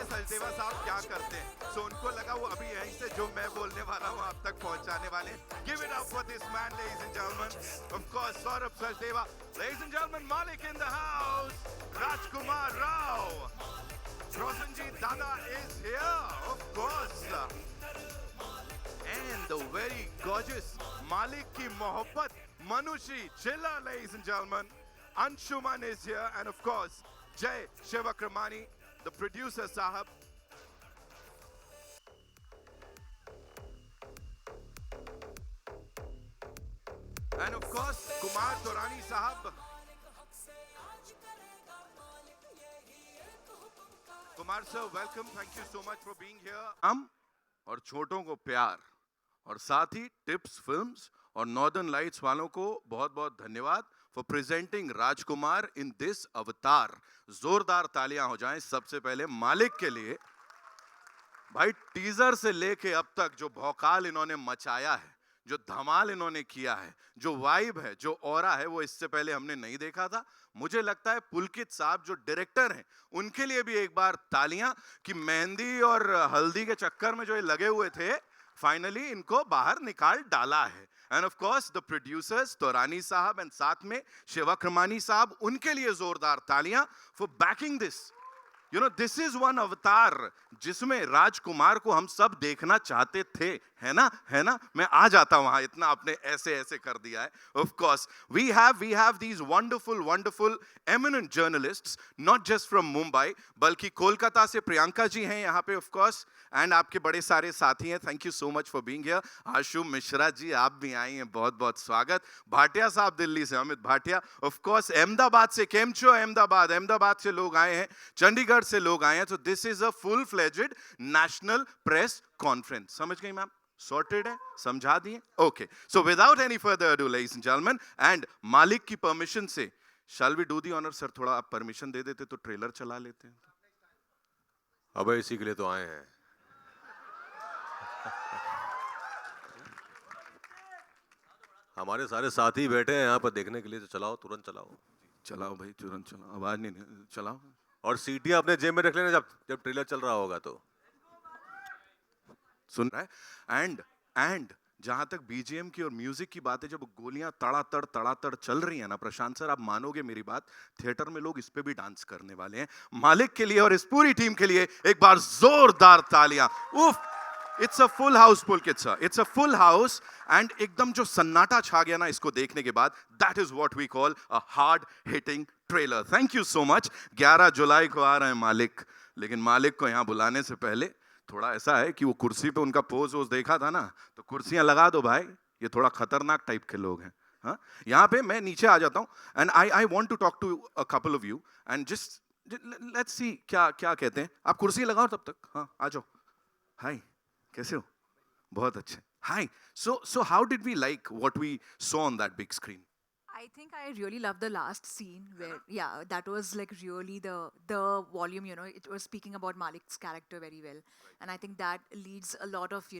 है सचदेवा साहब क्या करते हैं। सो उनको लगा वो अभी यहीं से जो मैं बोलने वाला हूँ आप तक पहुंचाने वाले। Give it up for this man ladies and gentleman, of course Saurabh Sachdeva. Ladies and gentleman, Maalik in the house, Rajkummar Rao. Prosenjit Dada is here, of course. And the very gorgeous Malik ki Mohabbat Manushi Chilla, ladies and gentlemen. Anshuman is here, and of course, Jay Shivakramani, the producer Sahab. And of course, Kumar Torani Sahab. Kumar sir, welcome. Thank you so much for being here. और छोटों को प्यार, और साथ ही tips films और northern lights वालों को बहुत बहुत धन्यवाद for presenting Rajkumar in this अवतार। जोरदार तालियां हो जाएं सबसे पहले मालिक के लिए। भाई टीजर से लेके अब तक जो भौकाल इन्होंने मचाया है, जो धमाल इन्होंने किया है, जो वाइब है, जो ऑरा है, वो इससे पहले हमने नहीं देखा था। मुझे लगता है पुलकित साहब जो डायरेक्टर हैं उनके लिए भी एक बार तालियां कि मेहंदी और हल्दी के चक्कर में जो ये लगे हुए थे फाइनली इनको बाहर निकाल डाला है। And of course the producers Torani साहब एंड साथ में शिवक्रमानी साहब, उनके लिए जोरदार तालियां for banking this. You know this is one अवतार जिसमें राजकुमार को हम सब देखना चाहते थे, है ना, है ना। मैं आ जाता वहां, इतना आपने ऐसे ऐसे कर दिया है। Of course we have these wonderful eminent journalists, not just from Mumbai बल्कि कोलकाता से प्रियंका जी हैं यहाँ पे, ऑफ कोर्स, एंड आपके बड़े सारे साथी हैं। Thank you so much for being here. Ashu Mishra ji आप भी आई हैं, बहुत बहुत स्वागत। भाटिया साहब दिल्ली से, अमित भाटिया, ऑफ कोर्स अहमदाबाद से, केमचो अहमदाबाद से लोग आए हैं, चंडीगढ़ से लोग आए हैं। तो this is a full fledged national press conference. समझ गई मैम? सॉर्टेड है, समझा दिए। Okay, so without any further ado ladies and gentleman, and Malik की परमिशन से shall we do the honour. Sir थोड़ा आप परमिशन दे देते तो ट्रेलर चला लेते हैं। अबे इसी के लिए तो आए हैं। हमारे सारे साथी बैठे हैं यहाँ पर देखने के लिए, तो चलाओ, तुरंत चलाओ। चलाओ भाई, तुरंत चलाओ, आवाज नहीं, चलाओ। और सीटियां अपने जेब में रख लेना, जब ट्रेलर चल रहा होगा तो। सुन रहा है। एंड जहां तक बीजीएम की और म्यूजिक की बात है, जब गोलियां तड़ातड़ चल रही है ना प्रशांत सर, आप मानोगे मेरी बात, थिएटर में लोग इस पे भी डांस करने वाले हैं। मालिक के लिए और इस पूरी टीम के लिए एक बार जोरदार तालियां। उफ, it's a full house Pulkit sir, it's a full house. And एकदम जो सन्नाटा छा गया ना इसको देखने के बाद, that is what we call a hard hitting trailer. Thank you so much. 11 जुलाई को आ रहे हैं मालिक, लेकिन मालिक को यहाँ बुलाने से पहले थोड़ा ऐसा है कि वो कुर्सी पे उनका पोज देखा था ना, तो कुर्सियां लगा दो भाई, ये थोड़ा खतरनाक टाइप के लोग हैं। हाँ, यहाँ पे मैं नीचे आ जाता हूँ, and I want to talk to a couple of you, and just let's see क्या क्या कहते हैं। आप कुर्सी लगाओ तब तक। हाँ, आ जाओ। हाय, कैसे हो? बहुत अच्छे। हाय, so how did we like what we saw on that big screen? I think I really loved the last scene where, yeah, that was like really the volume. It was speaking about Malik's character very well, and I think that leads a lot of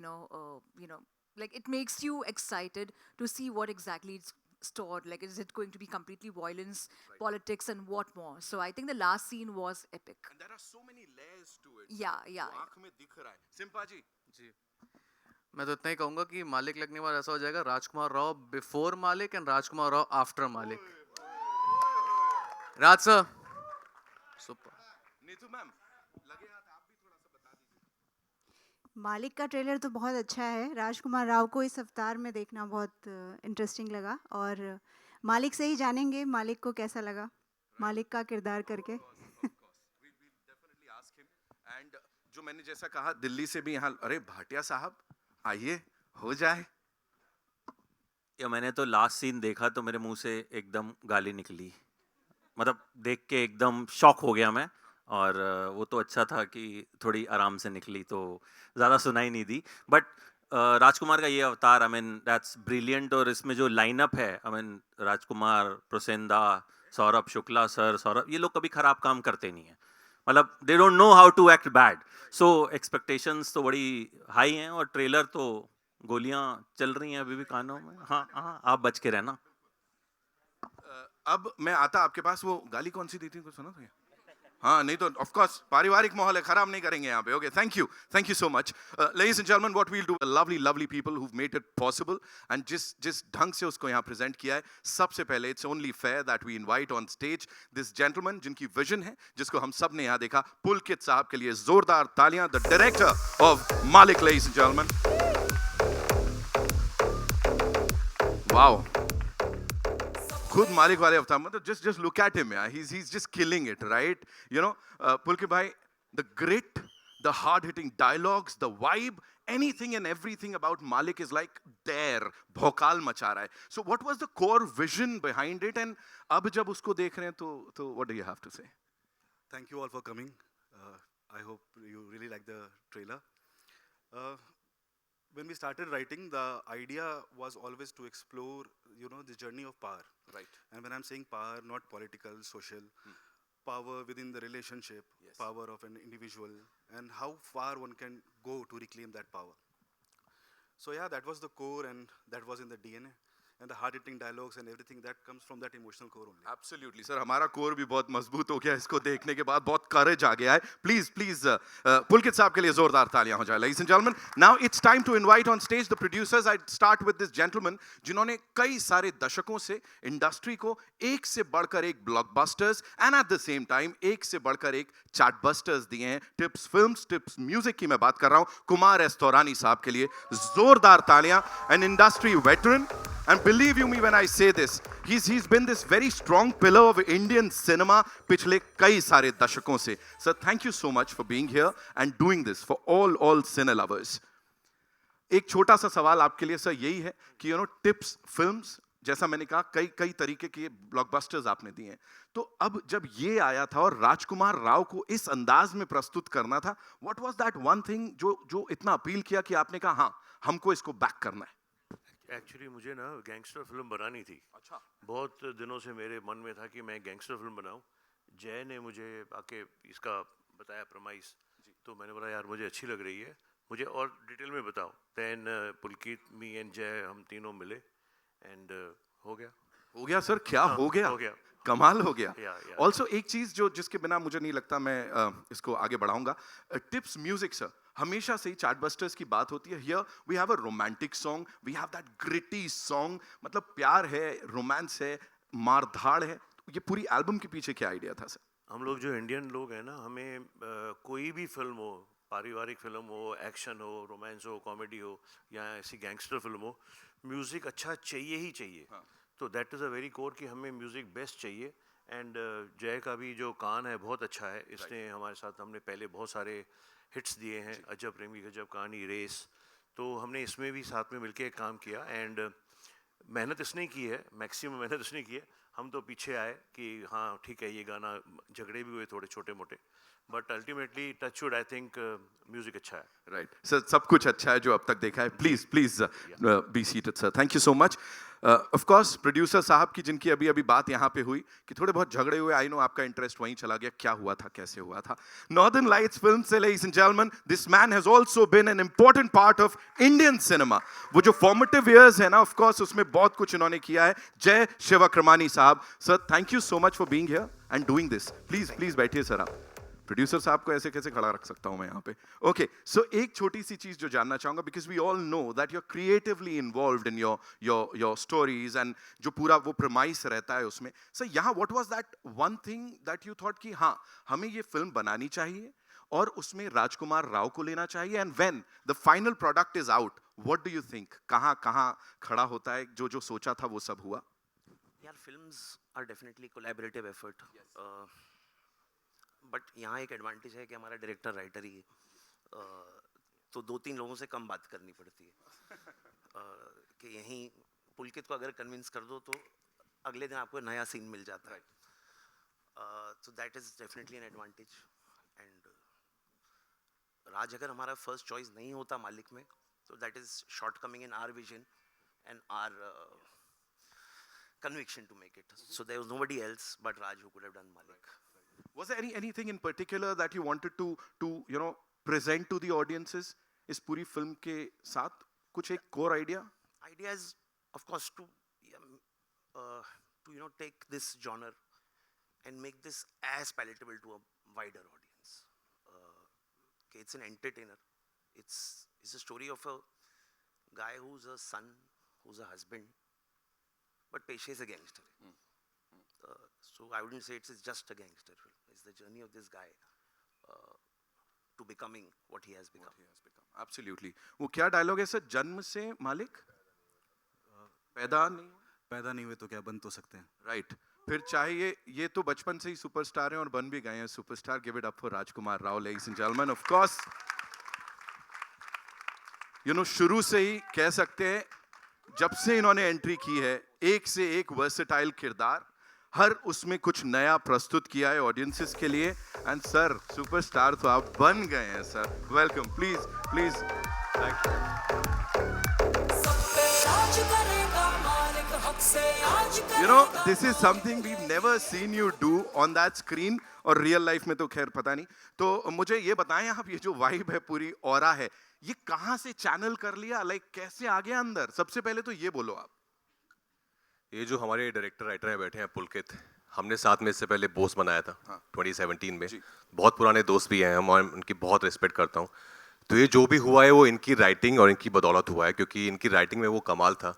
like it makes you excited to see what exactly it's stored. Like, is it going to be completely violence, politics, and what more? So I think the last scene was epic. And there are so many layers to it. Yeah. वो आंख में दिख रहा है। सिम्पा जी। जी, मैं तो इतना ही कहूंगा कि मालिक लगने के बाद ऐसा हो जाएगा, राजकुमार राव बिफोर मालिक एंड राजकुमार राव आफ्टर मालिक। राज सर, सुपर। नीतू मैम, लगे हाथ आप भी थोड़ा सा बता दीजिए। मालिक का ट्रेलर तो बहुत अच्छा है। राजकुमार राव को इस अवतार में देखना बहुत इंटरेस्टिंग लगा, और मालिक से ही जानेंगे मालिक को कैसा लगा मालिक का किरदार करके। एंड जो मैंने जैसा कहा, दिल्ली से भी यहाँ, अरे भाटिया साहब आइए, हो जाए। या मैंने तो लास्ट सीन देखा तो मेरे मुंह से एकदम गाली निकली, मतलब देख के एकदम शॉक हो गया मैं। और वो तो अच्छा था कि थोड़ी आराम से निकली, तो ज़्यादा सुनाई नहीं दी। बट राजकुमार का ये अवतार, आई मीन दैट्स ब्रिलियंट। और इसमें जो लाइनअप है, आई मीन राजकुमार, प्रोसेंदा, सौरभ शुक्ला सर, ये लोग कभी ख़राब काम करते नहीं हैं, मतलब they don't know how to act bad. So expectations तो बड़ी हाई हैं, और ट्रेलर तो गोलियां चल रही हैं अभी भी कानों में। हाँ, आप बच के रहना। अब मैं आता आपके पास, वो गाली कौन सी दी थी, कुछ सुना था? हाँ नहीं तो ऑफ कोर्स पारिवारिक माहौल है, खराब नहीं करेंगे यहाँ पे. Okay, thank you so much. Ladies and gentlemen, what we'll do, lovely people who've made it possible and जिस ढंग से उसको यहाँ प्रेजेंट किया है, सबसे पहले it's only fair that we invite on stage this gentleman जिनकी विजन है, जिसको हम सब ने यहाँ देखा. पुलकित साहब के लिए जोरदार तालियां. The director of Malik, ladies and gentlemen. Wow. खुद मालिक वाले अवतार, मतलब just look at him, yeah. He's just killing it, right? You know, Pulkit bhai, the grit, the hard-hitting dialogues, the vibe, anything and everything about Malik is like there, भौकाल मचा रहा है. So what was the core vision behind it? And अब जब उसको देख रहे हैं तो what do you have to say? Thank you all for coming. I hope you really like the trailer. When we started writing, the idea was always to explore, the journey of power. Right. And when I'm saying power, not political, social, power within the relationship, Yes. power of an individual, and how far one can go to reclaim that power. So yeah, that was the core, and that was in the DNA. And the hard-hitting dialogues and everything that comes from that emotional core only. Absolutely, sir. हमारा core भी बहुत मजबूत हो गया इसको देखने के बाद, बहुत करेज आ गया है. Please, पुलकित साहब के लिए जोरदार तालियां हो जाए. Ladies and gentlemen, now it's time to invite on stage the producers. I'd start with this gentleman जिन्होंने कई सारे दशकों से इंडस्ट्री को एक से बढ़कर एक blockbusters and at the same time एक से बढ़कर एक चार्टबस्टर्स दिए हैं. टिप्स फिल्म्स, टिप्स म्यूजिक की मैं बात कर रहा हूं. कुमार एस तौरानी साहब के लिए जोरदार तालियां. An industry veteran. And believe you me when I say this, he's been this very strong pillar of Indian cinema पिछले कई सारे दशकों से. Sir, thank you so much for being here and doing this for all cine lovers. एक छोटा सा सवाल आपके लिए सर यही है कि टिप्स फिल्म्स, जैसा मैंने कहा, कई तरीके के ब्लॉकबस्टर्स आपने दिए हैं. तो अब जब ये आया था और राजकुमार राव को इस अंदाज में प्रस्तुत करना था, what was that one thing जो इतना अपील किया कि आपने कहा हाँ हमको इसको बैक करना है? एक्चुअली मुझे ना गैंगस्टर फिल्म बनानी थी. अच्छा. बहुत दिनों से मेरे मन में था कि मैं गैंगस्टर फिल्म बनाऊं. जय ने मुझे आके इसका बताया प्रमाइस, तो मैंने बोला यार मुझे अच्छी लग रही है, मुझे और डिटेल में बताओ. देन पुलकित, मी एंड जय, हम तीनों मिले एंड हो गया सर. क्या हो गया? कमाल हो गया. Yeah. ऑल्सो एक चीज जिसके बिना मुझे नहीं लगता मैं इसको आगे बढ़ाऊंगा, टिप्स म्यूजिक सर. हमेशा से ही चार्टबस्टर्स की बात होती है. Here we have a romantic song, we have that gritty song, मतलब प्यार है, रोमांस है, मारधाड़ है. ये पूरी एल्बम के पीछे क्या आइडिया था सर? हम लोग जो इंडियन लोग हैं ना, हमें कोई भी फिल्म हो, पारिवारिक फिल्म हो, एक्शन हो, रोमांस हो, कॉमेडी हो या ऐसी गैंगस्टर फिल्म हो, म्यूज़िक अच्छा चाहिए ही चाहिए. तो that is a very core कि हमें म्यूज़िक बेस्ट चाहिए. एंड जय का भी जो कान है बहुत अच्छा है. इसने हमारे साथ, हमने पहले बहुत सारे हिट्स दिए हैं, अजब प्रेम की गजब कहानी, रेस, तो हमने इसमें भी साथ में मिलके काम किया. एंड मेहनत इसने की है, मैक्सिमम मेहनत इसने की है. हम तो पीछे आए कि हाँ ठीक है, ये गाना, झगड़े भी हुए थोड़े छोटे मोटे, but ultimately touch wood, I think music अच्छा है. राइट सर, सब कुछ अच्छा है जो अब तक देखा है. Please be seated sir. Thank you so much. Of course producer साहब की जिनकी अभी बात यहाँ पे हुई कि थोड़े बहुत झगड़े हुए, आई नो आपका इंटरेस्ट वहीं चला गया. क्या हुआ था, कैसे हुआ था? नॉर्दर्न लाइट्स फिल्म से, ladies and gentlemen, this man has also been an important part of Indian cinema. वो जो formative years है ना, of course उसमें बहुत कुछ इन्होंने किया है. जय शिवक्रमानी साहब. Sir, thank you so much for being here and doing this. Please बैठिए सर. आप प्रोड्यूसर साहब को ऐसे कैसे खड़ा रख सकता हूं मैं यहाँ पे? ओके, सो एक छोटी सी चीज जो जानना चाहूंगा, because we all know that you are creatively involved in your stories and जो पूरा वो प्रमाइस रहता है उसमें. सर यहाँ what was that one thing that you thought कि हाँ हमें ये फिल्म बनानी चाहिए और उसमें राजकुमार राव को लेना चाहिए, and when the final product is out, what do you think, कहाँ खड़ा होता है? जो सोचा था वो सब हुआ? यार films are definitely collaborative effort. But यहाँ एक एडवांटेज है कि हमारा डायरेक्टर राइटर ही है, तो 2-3 लोगों से कम बात करनी पड़ती है. कि यहीं पुलकित को अगर कन्विंस कर दो तो अगले दिन आपको नया सीन मिल जाता है. तो that is definitely an advantage. And Raj अगर हमारा फर्स्ट चॉइस नहीं होता मालिक में, तो that is shortcoming in our vision and our conviction to make it. So there was nobody else but Raj who could have done Malik. Was there anything in particular that you wanted to present to the audiences इस पूरी film के साथ? कुछ एक core idea? Idea is of course to take this genre and make this as palatable to a wider audience. Okay, it's an entertainer. It's a story of a guy who's a son, who's a husband, but पेशे is a gangster. So I wouldn't say it's just a gangster film. It's the journey of this guy to becoming what he has become. Absolutely. वो क्या dialogue है sir? जन्म से मालिक पैदा नहीं हुए तो क्या बन तो सकते हैं. राइट. फिर चाहे ये तो बचपन से ही सुपरस्टार हैं और बन भी गए हैं superstar. Give it up for Rajkumar Rao, ladies and gentleman. Of course शुरू से ही कह सकते हैं जब से इन्होंने एंट्री की है, एक से एक वर्सेटाइल किरदार, हर उसमें कुछ नया प्रस्तुत किया है ऑडियंसेस के लिए. एंड सर सुपरस्टार तो आप बन गए हैं sir. Welcome. Please. Thank you. This is something we never seen you do on that screen, और रियल लाइफ में तो खैर पता नहीं. तो मुझे ये बताएं आप, ये जो वाइब है पूरी ऑरा है, ये कहां से चैनल कर लिया? लाइक कैसे आ गया अंदर? सबसे पहले तो ये बोलो आप. ये जो हमारे डायरेक्टर राइटर हैं बैठे हैं पुलकित, हमने साथ में इससे पहले बोस बनाया था 2017 में. बहुत पुराने दोस्त भी हैं हम और उनकी बहुत रिस्पेक्ट करता हूँ. तो ये जो भी हुआ है वो इनकी राइटिंग और इनकी बदौलत हुआ है, क्योंकि इनकी राइटिंग में वो कमाल था,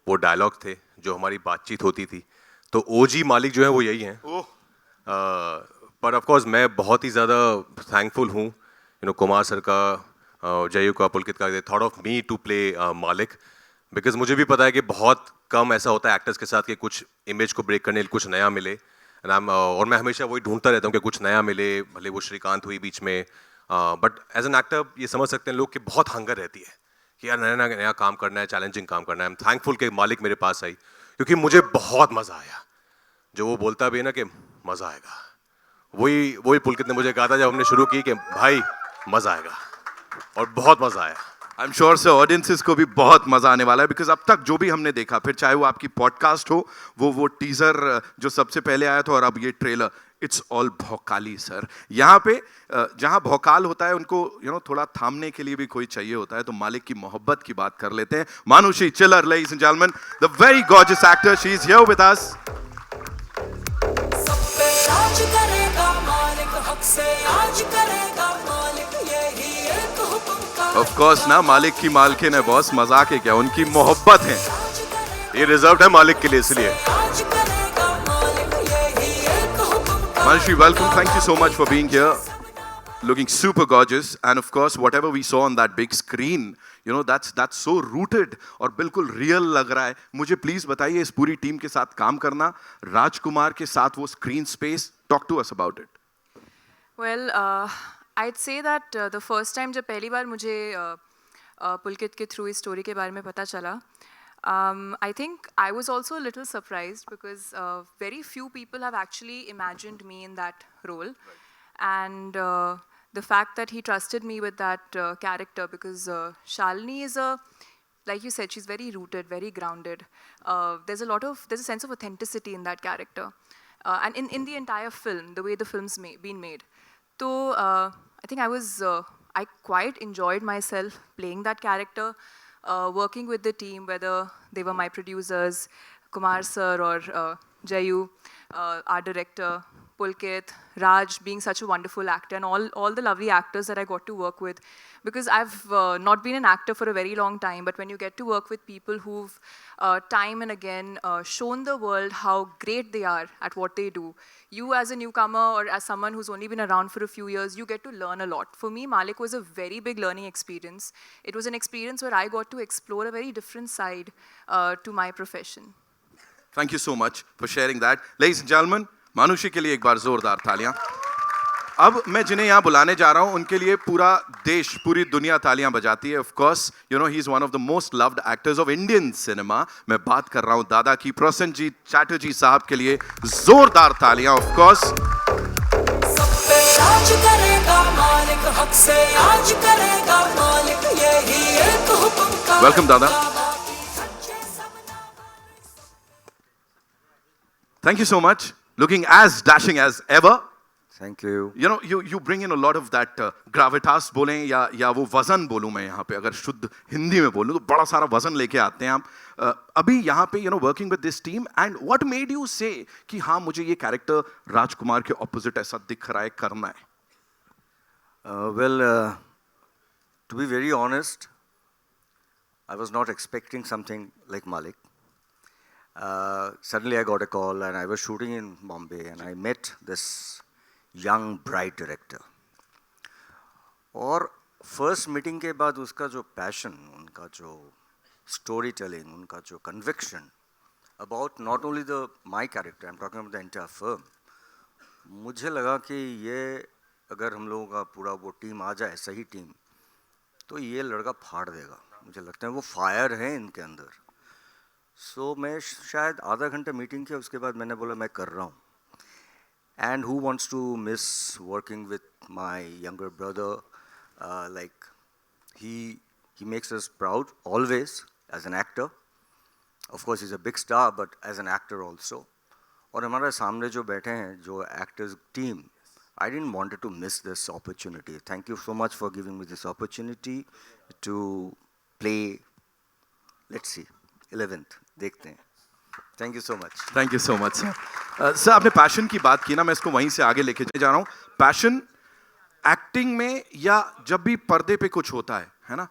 वो डायलॉग थे, जो हमारी बातचीत होती थी. तो ओजी मालिक जो है वो यही हैं. पर ऑफ कोर्स मैं बहुत ही ज़्यादा थैंकफुल हूँ कुमार सर का, जयू का, पुलकित का, they thought of me to play Malik. Because मुझे भी पता है कि बहुत कम ऐसा होता है एक्टर्स के साथ कि कुछ इमेज को ब्रेक करने के लिए कुछ नया मिले. और मैं हमेशा वही ढूंढता रहता हूँ कि कुछ नया मिले, भले वो श्रीकांत हुई बीच में. बट एज एन एक्टर ये समझ सकते हैं लोग कि बहुत हंगर रहती है कि यार नया काम करना है, चैलेंजिंग काम करना है. आई एम थैंकफुल कि मालिक मेरे पास आई, क्योंकि मुझे बहुत मज़ा आया. जो वो बोलता भी है ना कि मज़ा आएगा, वही पुलकित ने मुझे कहा था जब हमने शुरू की कि भाई मज़ा आएगा, और बहुत मज़ा आया. I am sure sir audiences को भी बहुत मजा आने वाला है. बिकॉज अब तक जो भी हमने देखा, फिर चाहे वो आपकी पॉडकास्ट हो, वो टीजर जो सबसे पहले आया था, और अब ये ट्रेलर, इट्स ऑल भौकाली सर. यहाँ पे जहाँ भौकाल होता है उनको थोड़ा थामने के लिए भी कोई चाहिए होता है. तो मालिक की मोहब्बत की बात कर लेते हैं. मानुषी चिल्लर, ladies and gentleman, the very gorgeous actor, she is here with us. Of course ना, मालिक की मालकिन है बॉस, मजाक है क्या? उनकी मोहब्बत है, ये रिजर्व है मालिक के लिए, इसलिए. Manushi, welcome. Thank you so much for being here. Looking super gorgeous, and of course, whatever we saw on that big screen, that's so rooted और बिल्कुल real लग रहा है. मुझे please बताइए, इस पूरी टीम के साथ काम करना, राजकुमार के साथ वो screen space, talk to us about it. Well, I'd say that the first time जब पहली बार मुझे पुलकित के थ्रू इस स्टोरी के बारे में पता चला, I think I was also a little surprised because very few people have actually imagined me in that role. And the fact that he trusted me with that character, because Shalini is like you said, she's very rooted, very grounded. There's a sense of authenticity in that character. And in the entire film, the way the film's been made. So I think I quite enjoyed myself playing that character, working with the team, whether they were my producers, Kumar sir or Jayu, our director, Pulkit, Raj being such a wonderful actor, and all the lovely actors that I got to work with. Because I've not been an actor for a very long time, but when you get to work with people who've time and again shown the world how great they are at what they do, you as a newcomer or as someone who's only been around for a few years, you get to learn a lot. For me, Malik was a very big learning experience. It was an experience where I got to explore a very different side to my profession. Thank you so much for sharing that. Ladies and gentlemen, मानुषी के लिए एक बार जोरदार तालियां. अब मैं जिन्हें यहाँ बुलाने जा रहा हूँ उनके लिए पूरा देश, पूरी दुनिया तालियां बजाती है. Of course, he is one of the most loved actors of Indian cinema. मैं बात कर रहा हूँ दादा की. प्रसेनजीत चैटर्जी साहब के लिए जोरदार तालियां. Of course. Welcome दादा. Thank you so much. Looking as dashing as ever. Thank you. You know, you bring in a lot of that gravitas बोलें या वो वजन बोलूं मैं यहाँ पे, अगर शुद्ध हिंदी में बोलूं तो बड़ा सारा वजन लेके आते हैं आप अभी यहाँ पे, working with this team, and what made you से कि हाँ मुझे ये कैरेक्टर राजकुमार के ऑपोजिट ऐसा दिख रहा है, करना है? Well, to be very honest, I was not expecting something like Malik. Suddenly I got a call and I was shooting in Bombay and I met this young bright director. और first meeting के बाद उसका जो passion, उनका जो story telling, उनका जो conviction about not only the my character, I am talking about the entire film, मुझे लगा कि ये अगर हम लोगों का पूरा वो टीम आ जाए, सही टीम, तो ये लड़का फाड़ देगा. मुझे लगता है वो फायर है इनके अंदर. सो मैं शायद आधा घंटा मीटिंग किया, उसके बाद मैंने बोला मैं कर रहा हूँ. And who wants to miss working with my younger brother? Like he makes us proud always as an actor. Of course, he's a big star, but as an actor also. और हमारे सामने जो बैठे हैं, जो actors team, I didn't want to miss this opportunity. Thank you so much for giving me this opportunity to play. Let's see, 11th. देखते हैं. Thank you so much. Thank you so much, sir. Sir आपने passion की बात की ना, मैं इसको वहीं से आगे लेके जा रहा हूँ. पैशन एक्टिंग में या जब भी पर्दे पे कुछ होता है ना,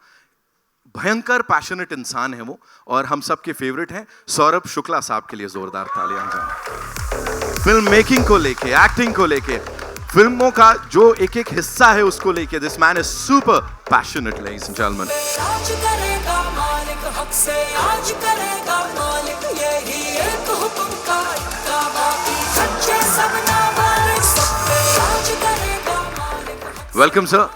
भयंकर पैशनेट इंसान है वो, और हम सब के फेवरेट हैं. सौरभ शुक्ला साहब के लिए जोरदार तालियां. फिल्म मेकिंग को लेके, एक्टिंग को लेके, फिल्मों का जो एक एक हिस्सा है उसको लेके, this man is super passionate, ladies and gentleman. Welcome sir.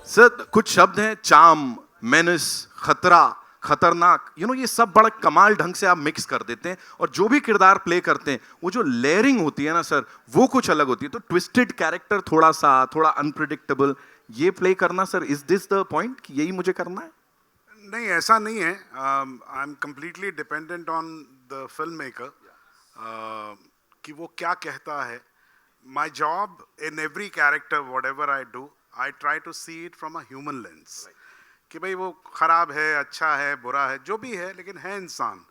Sir कुछ शब्द हैं, चार्म, मेनस, खतरा, खतरनाक, ये सब बड़ा कमाल ढंग से आप मिक्स कर देते हैं, और जो भी किरदार प्ले करते हैं वो जो लेयरिंग होती है ना सर, वो कुछ अलग होती है. तो ट्विस्टेड कैरेक्टर, थोड़ा अनप्रिडिक्टेबल, ये प्ले करना sir, is this the point कि यही मुझे करना है? नहीं, ऐसा नहीं है. I am completely dependent on the film maker कि वो क्या कहता है. My job in every character, whatever I do, I try to see it from a human lens, कि भाई वो खराब है, अच्छा है, बुरा है, जो भी है, लेकिन है इंसान.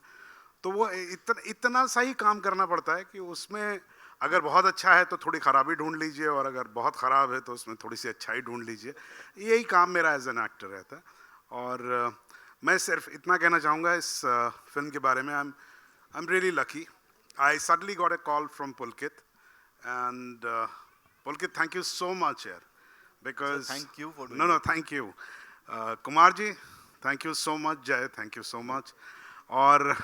तो वो इतना सा ही काम करना पड़ता है कि उसमें अगर बहुत अच्छा है तो थोड़ी खराबी ढूंढ लीजिए, और अगर बहुत ख़राब है तो उसमें थोड़ी सी अच्छाई ढूंढ लीजिए. यही काम मेरा एज एन एक्टर रहता है. और मैं सिर्फ इतना कहना चाहूँगा इस फिल्म के बारे में, I am really lucky. I suddenly got a call from Pulkit, and Pulkit, thank you so much here, because thank you for doing no thank you. Kumar ji, thank you so much. Jay, thank you so much. और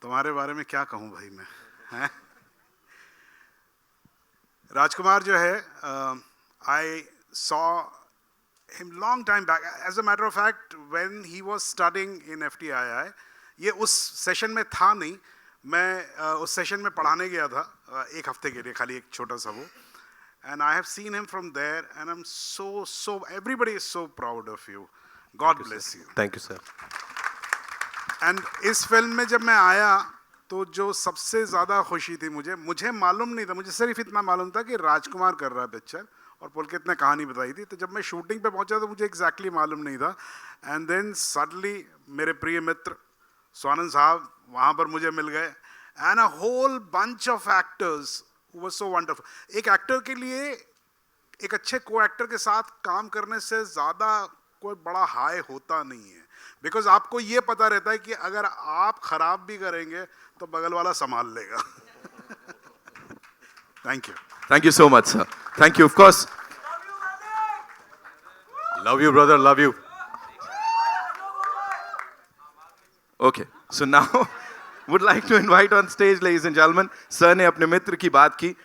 तुम्हारे बारे में क्या कहूँ भाई मैं, हैं? राजकुमार जो है, I saw him long time back. As a matter of fact, when he was studying in FTII, ये उस सेशन में था नहीं, मैं उस सेशन में पढ़ाने गया था एक हफ्ते के लिए, खाली एक छोटा सा वो. And I have seen him from there, and I'm so everybody is so proud of you. God bless you. Thank you, sir. And इस फिल्म में जब मैं आया तो जो सबसे ज़्यादा खुशी थी मुझे मालूम नहीं था, मुझे सिर्फ इतना मालूम था कि राजकुमार कर रहा है पिक्चर, और पुलकित ने कहानी बताई थी. तो जब मैं शूटिंग पे पहुंचा तो मुझे एग्जैक्टली मालूम नहीं था. एंड देन सडनली मेरे प्रिय मित्र स्वानंद साहब वहाँ पर मुझे मिल गए, and a whole bunch of actors who were so wonderful. एक एक्टर के लिए एक अच्छे को एक्टर के साथ काम करने से ज़्यादा कोई बड़ा हाई होता नहीं है, बिकॉज आपको ये पता रहता है कि अगर आप खराब भी करेंगे तो बगल वाला संभाल लेगा. Thank you so much, sir. Thank you, of course. Love you, brother. Love you. Okay, so now would like to invite on stage, ladies and gentlemen. Sir ने अपने मित्र की बात की.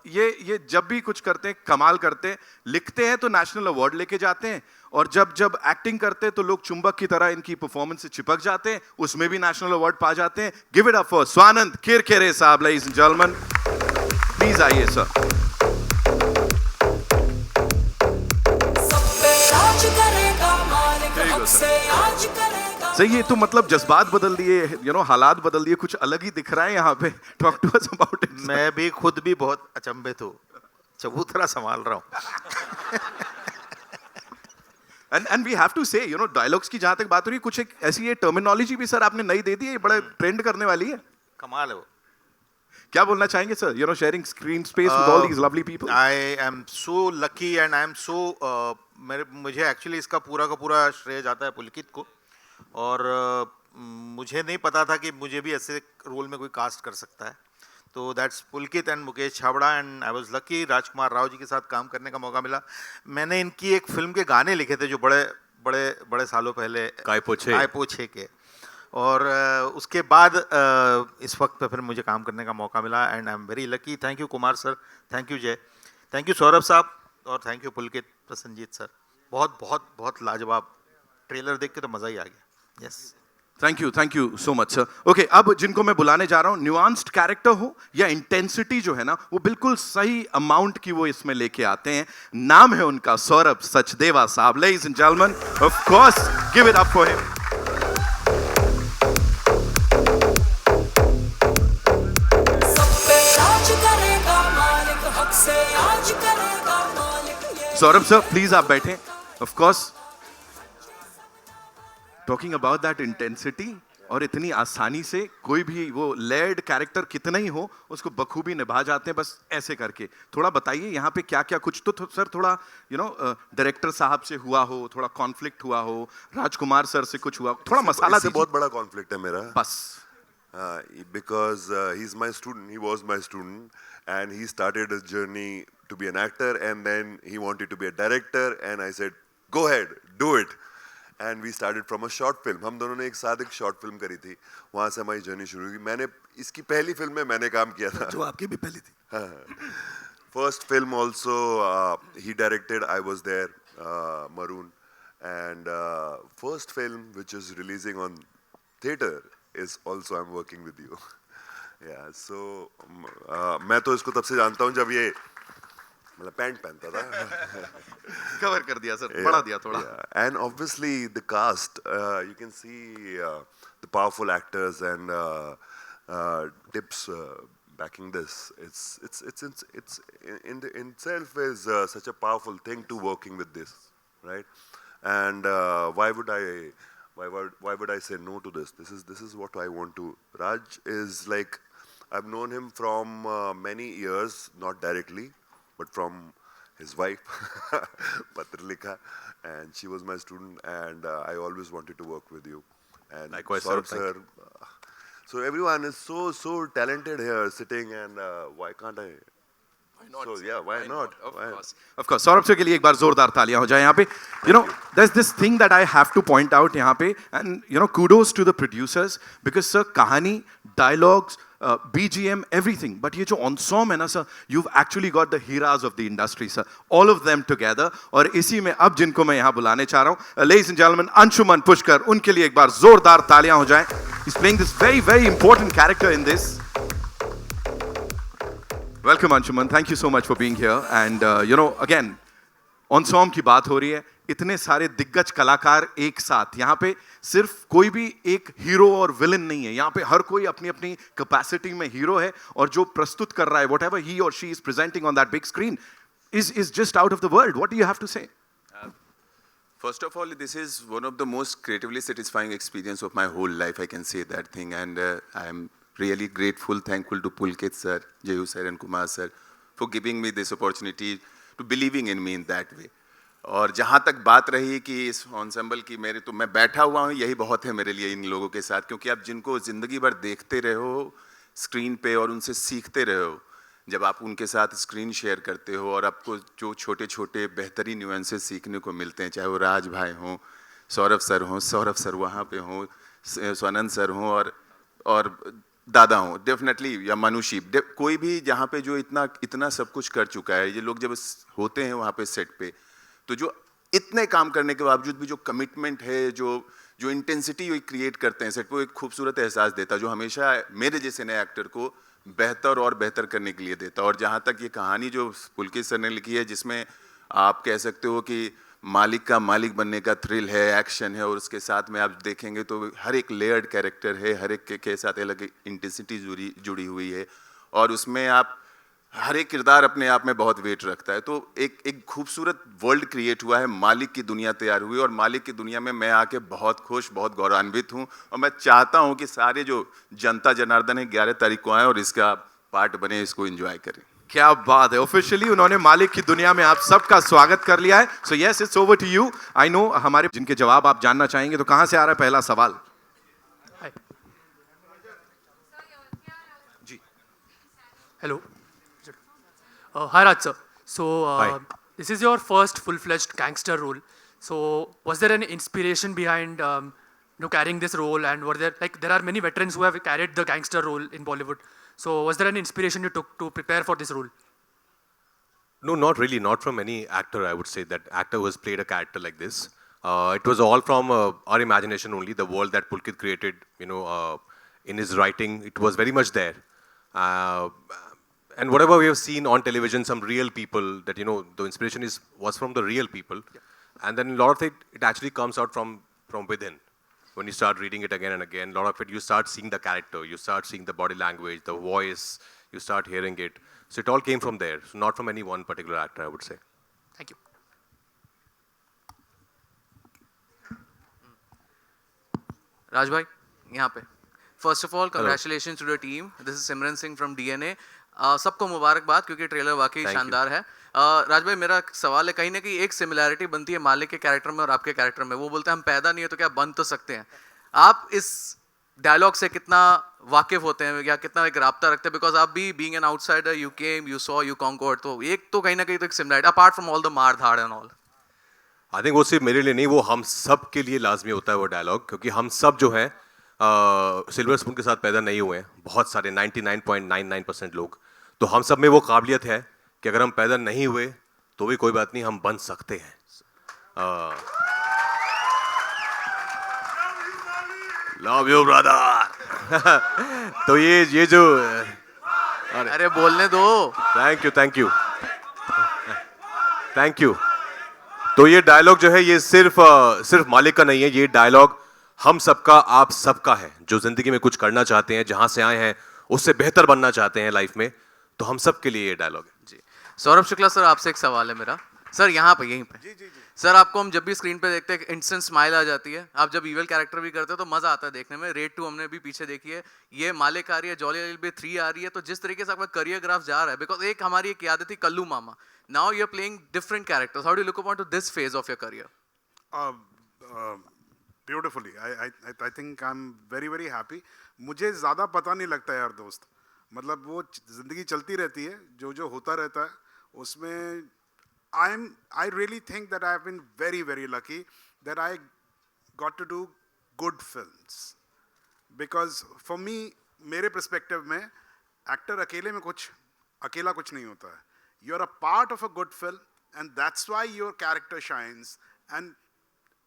ये जब भी कुछ करते हैं, कमाल करते हैं, लिखते हैं तो नेशनल अवार्ड लेके जाते हैं, और जब एक्टिंग करते हैं तो लोग चुंबक की तरह इनकी परफॉर्मेंस से चिपक जाते हैं, उसमें भी नेशनल अवार्ड पा जाते हैं. Give it up for Swanand Kirkire साहब, ladies and gentlemen. प्लीज आइए सर. सही है, तो मतलब जज्बात बदल दिए, हालात बदल दिए, कुछ अलग ही दिख रहा है यहाँ पे. Talk to us about it. मैं भी खुद भी बहुत अचंभित हूँ, चबूतरा संभाल रहा हूँ. एंड वी हैव टू से डायलॉग्स की जहां तक बात हो रही है, कुछ एक ऐसी ये टर्मिनोलॉजी भी सर आपने नई दे दी है, ये बड़ा ट्रेंड करने वाली है. कमाल है वो. क्या बोलना चाहेंगे sir, sharing screen space with all these lovely people. I am so lucky and I am so, मुझे एक्चुअली इसका पूरा का पूरा श्रेय जाता है पुलकित को. और मुझे नहीं पता था कि मुझे भी ऐसे रोल में कोई कास्ट कर सकता है. तो that's Pulkit and Mukesh Chhabra and I was lucky. Rajkummar Rao ji के साथ काम करने का मौका मिला. मैंने इनकी एक फिल्म के गाने लिखे थे जो बड़े बड़े बड़े सालों पहले, काय पोछे के. और उसके बाद इस वक्त पे फिर मुझे काम करने का मौका मिला and I am very lucky. Thank you Kumar sir, thank you जय, थैंक यू सौरभ साहब, और thank you Pulkit Prasannajit sir. बहुत बहुत बहुत लाजवाब. ट्रेलर देख के तो मज़ा ही आ गया. Yes, thank you so much sir. Okay, अब जिनको मैं बुलाने जा रहा हूँ, न्यूआंस्ड कैरेक्टर हो या इंटेंसिटी जो है ना, वो बिल्कुल सही अमाउंट की वो इसमें लेके आते हैं. नाम है उनका सौरभ सचदेवा साहब. Ladies and gentleman, of course give it up for him. Saurabh sir please आप बैठें. Of course, talking about that intensity, और इतनी आसानी से कोई भी वो लेयर्ड कैरेक्टर कितना ही हो उसको बखूबी निभा जाते हैं बस ऐसे करके. थोड़ा बताइए यहाँ पे क्या क्या कुछ तो सर थोड़ा डायरेक्टर साहब से हुआ हो, थोड़ा कॉन्फ्लिक्ट हुआ हो, राजकुमार सर से कुछ हुआ, थोड़ा मसाला इससे बहुत बड़ा कॉन्फ्लिक्ट है मेरा. बस because he's my student, he was my student, and he started his journey to be an actor, and then he wanted to be a director, and I said, go ahead, do it. And we started from a short film. हम दोनों ने एक साथ एक short film करी थी, वहाँ से हमारी जर्नी शुरू हुई. मैंने इसकी पहली फिल्म में मैंने काम किया था, जो आपकी भी पहली थी. First film also he directed, I was there, Maroon, and first film which is releasing on theater is also I'm working with you. Yeah, so मैं तो इसको तब से जानता हूँ जब ये मतलब पैंट पहनता था. कवर कर दिया सर, बढ़ा दिया थोड़ा. And obviously the cast, you can see the powerful actors and tips backing this. It's in itself is such a powerful thing to working with this, right? And why would I say no to this? This is what I want to. Raj is like, I've known him from many years, not directly, but from his wife, Patralika, and she was my student, and I always wanted to work with you. And likewise, Saurabh sir. So everyone is so talented here sitting, and why can't I? So yeah, why not? Of course. Saurabh sir के लिए एक बार जोरदार तालियां हो जाए यहाँ पे. There's this thing that I have to point out यहाँ पे, and kudos to the producers, because sir कहानी, dialogues, BGM, everything. But ये जो ensemble है ना sir, you've actually got the heroes of the industry sir, all of them together. और इसी में अब जिनको मैं यहाँ बुलाने चाह रहा हूँ, ladies and gentlemen, Anshuman Pushkar, उनके लिए एक बार जोरदार तालियां हो जाएं. He's playing this very important character in this. Welcome Anshuman, thank you so much for being here. And again, ensemble की बात हो रही है, इतने सारे दिग्गज कलाकार एक साथ. यहाँ पे सिर्फ कोई भी एक हीरो और विलन नहीं है, यहाँ पे हर कोई अपनी अपनी कैपेसिटी में हीरो है, और जो प्रस्तुत कर रहा है, whatever he or she is presenting on that big screen is just out of the world. What do you have to say? First of all, this is one of the most creatively satisfying experience of my whole life. I can say that thing, and I am really grateful, thankful to Pulkit sir, Jayu sir and Kumar sir for giving me this opportunity, to believing in me in that way. और जहाँ तक बात रही कि इस ensemble की, मैं बैठा हुआ हूँ, यही बहुत है मेरे लिए इन लोगों के साथ, क्योंकि आप जिनको ज़िंदगी भर देखते रहे हो स्क्रीन पे और उनसे सीखते रहे हो, जब आप उनके साथ स्क्रीन शेयर करते हो और आपको जो छोटे छोटे बेहतरीन न्यूएंसेस सीखने को मिलते हैं, चाहे वो राज भाई हों, सौरभ सर वहाँ पे हों, स्वानंद सर हों, और दादा हों डेफिनेटली, या मनुषी, कोई भी जहाँ पे जो इतना सब कुछ कर चुका है, ये लोग जब होते हैं वहाँ पे सेट पे, तो जो इतने काम करने के बावजूद भी जो कमिटमेंट है, जो इंटेंसिटी क्रिएट करते हैं सेट पे, वो एक खूबसूरत एहसास देता है जो हमेशा मेरे जैसे नए एक्टर को बेहतर और बेहतर करने के लिए देता. और जहाँ तक ये कहानी जो पुलकित सर ने लिखी है, जिसमें आप कह सकते हो कि मालिक का मालिक बनने का थ्रिल है, एक्शन है, और उसके साथ में आप देखेंगे तो हर एक लेयर्ड कैरेक्टर है, हर एक के साथ अलग इंटेंसिटी जुड़ी हुई है, और उसमें आप हर एक किरदार अपने आप में बहुत वेट रखता है। तो एक खूबसूरत वर्ल्ड क्रिएट हुआ है, मालिक की दुनिया तैयार हुई, और मालिक की दुनिया में मैं आके बहुत खुश, बहुत गौरवान्वित हूँ, और मैं चाहता हूँ कि सारे जो जनता जनार्दन है 11 तारीख को आए और इसका पार्ट बने, इसको एंजॉय करें। क्या बात है, ऑफिशियली उन्होंने मालिक की दुनिया में आप सबका स्वागत कर लिया है। So yes, it's over to you. I know हमारे जिनके जवाब आप जानना चाहेंगे, तो कहां से आ रहा है पहला सवाल? जी, hello. Hi Raj sir. So Hi. this is your first full-fledged gangster role. So was there an inspiration behind carrying this role? And were there are many veterans who have carried the gangster role in Bollywood. So was there an inspiration you took to prepare for this role? No, not really. Not from any actor, I would say, that actor who has played a character like this. It was all from our imagination only, the world that Pulkit created, in his writing. It was very much there. And whatever we have seen on television, some real people that, the inspiration was from the real people. Yeah. And then a lot of it actually comes out from within. When you start reading it again and again, a lot of it, you start seeing the character, you start seeing the body language, the voice, you start hearing it. So it all came from there, so not from any one particular actor, I would say. Thank you. Raj भाई यहाँ पे first of all congratulation to the team, this is Simran Singh from DNA. सबको मुबारकबाद क्योंकि trailer वाकई शानदार है। राज भाई मेरा सवाल है, कहीं ना कहीं एक सिमिलैरिटी बनती है मालिक के कैरेक्टर में और आपके कैरेक्टर में। वो बोलते हैं हम पैदा नहीं है तो क्या बन तो सकते हैं। आप इस डायलॉग से कितना वाकिफ होते हैं या कितना एक राब्ता रखते हैं? बिकॉज आप भी being an outsider, you came, you saw, you conquered, तो एक तो कहीं ना कहीं तो एक similarity apart from all the मार धाड़ एंड ऑल। आई थिंक वो सिर्फ मेरे लिए नहीं, वो हम सब के लिए लाजमी होता है वो डायलॉग, क्योंकि हम सब जो है सिल्वर स्पून के साथ पैदा नहीं हुए हैं। बहुत सारे 99.99% लोग, तो हम सब में वो काबिलियत है कि अगर हम पैदा नहीं हुए तो भी कोई बात नहीं, हम बन सकते हैं। Love you brother. तो ये जो अरे बोलने दो। Thank you. तो ये डायलॉग जो है, ये सिर्फ मालिक का नहीं है, ये डायलॉग हम सबका, आप सबका है, जो जिंदगी में कुछ करना चाहते हैं, जहां से आए हैं उससे बेहतर बनना चाहते हैं लाइफ में, तो हम सब के लिए ये डायलॉग है। जी सौरभ शुक्ला सर, आपसे एक सवाल है मेरा। सर यहाँ पे, यहीं पे। जी। सर आपको हम जब भी स्क्रीन पे देखते हैं इंस्टेंट स्माइल आ जाती है। आप जब ईवल कैरेक्टर भी करते हो तो मजा आता है देखने में। रेड 2 हमने भी पीछे देखी है, ये मालिक आ रही है, जॉली एलबी 3 आ रही है। तो जिस तरीके से आपका करियर ग्राफ जा रहा है, बिकॉज एक हमारी एक याद थी Kallu Mama, now you are playing different characters, how do you look upon to this phase of your career? Beautifully. I think I am very very happy. मुझे ज़्यादा पता नहीं लगता यार दोस्त, मतलब वो ज़िंदगी चलती रहती है, जो होता रहता है उसमें। I really think that I have been very very lucky that I got to do good films, because for me, मेरे perspective में actor अकेले कुछ नहीं होता है। You're a part of a good film and that's why your character shines, and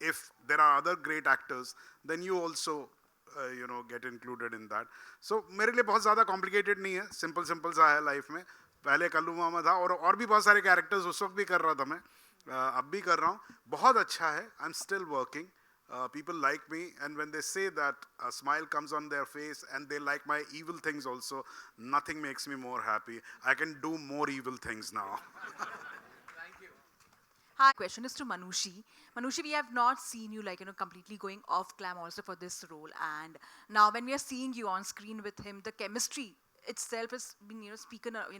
if there are other great actors then you also get included in that. So मेरे लिए बहुत ज़्यादा complicated नहीं है, simple सा है लाइफ में। पहले कल्लू मामा था और भी बहुत सारे कैरेक्टर्स उस वक्त भी कर रहा था मैं, अब भी कर रहा हूँ। बहुत अच्छा है। I am still working, people like me, and when they say that a smile comes on their face and they like my evil things also, nothing makes me more happy. I can do more evil things now. Hi, question is to Manushi. Manushi, we have not seen you completely going off glam also for this role, and now when we are seeing you on screen with him, the chemistry itself has been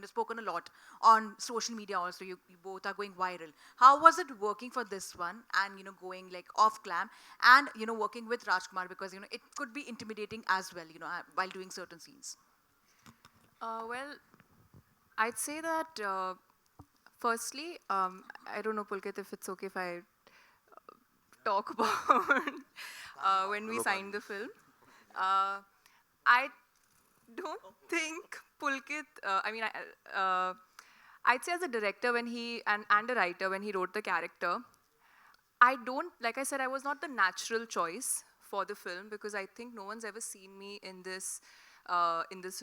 spoken a lot on social media also. You both are going viral. How was it working for this one and going like off glam and working with Rajkumar, because it could be intimidating as well while doing certain scenes? Well, I'd say that firstly, I don't know, Pulkit, if it's okay if I talk about when we signed the film. I don't think Pulkit, I'd say as a director and a writer, when he wrote the character, like I said, I was not the natural choice for the film, because I think no one's ever seen me in this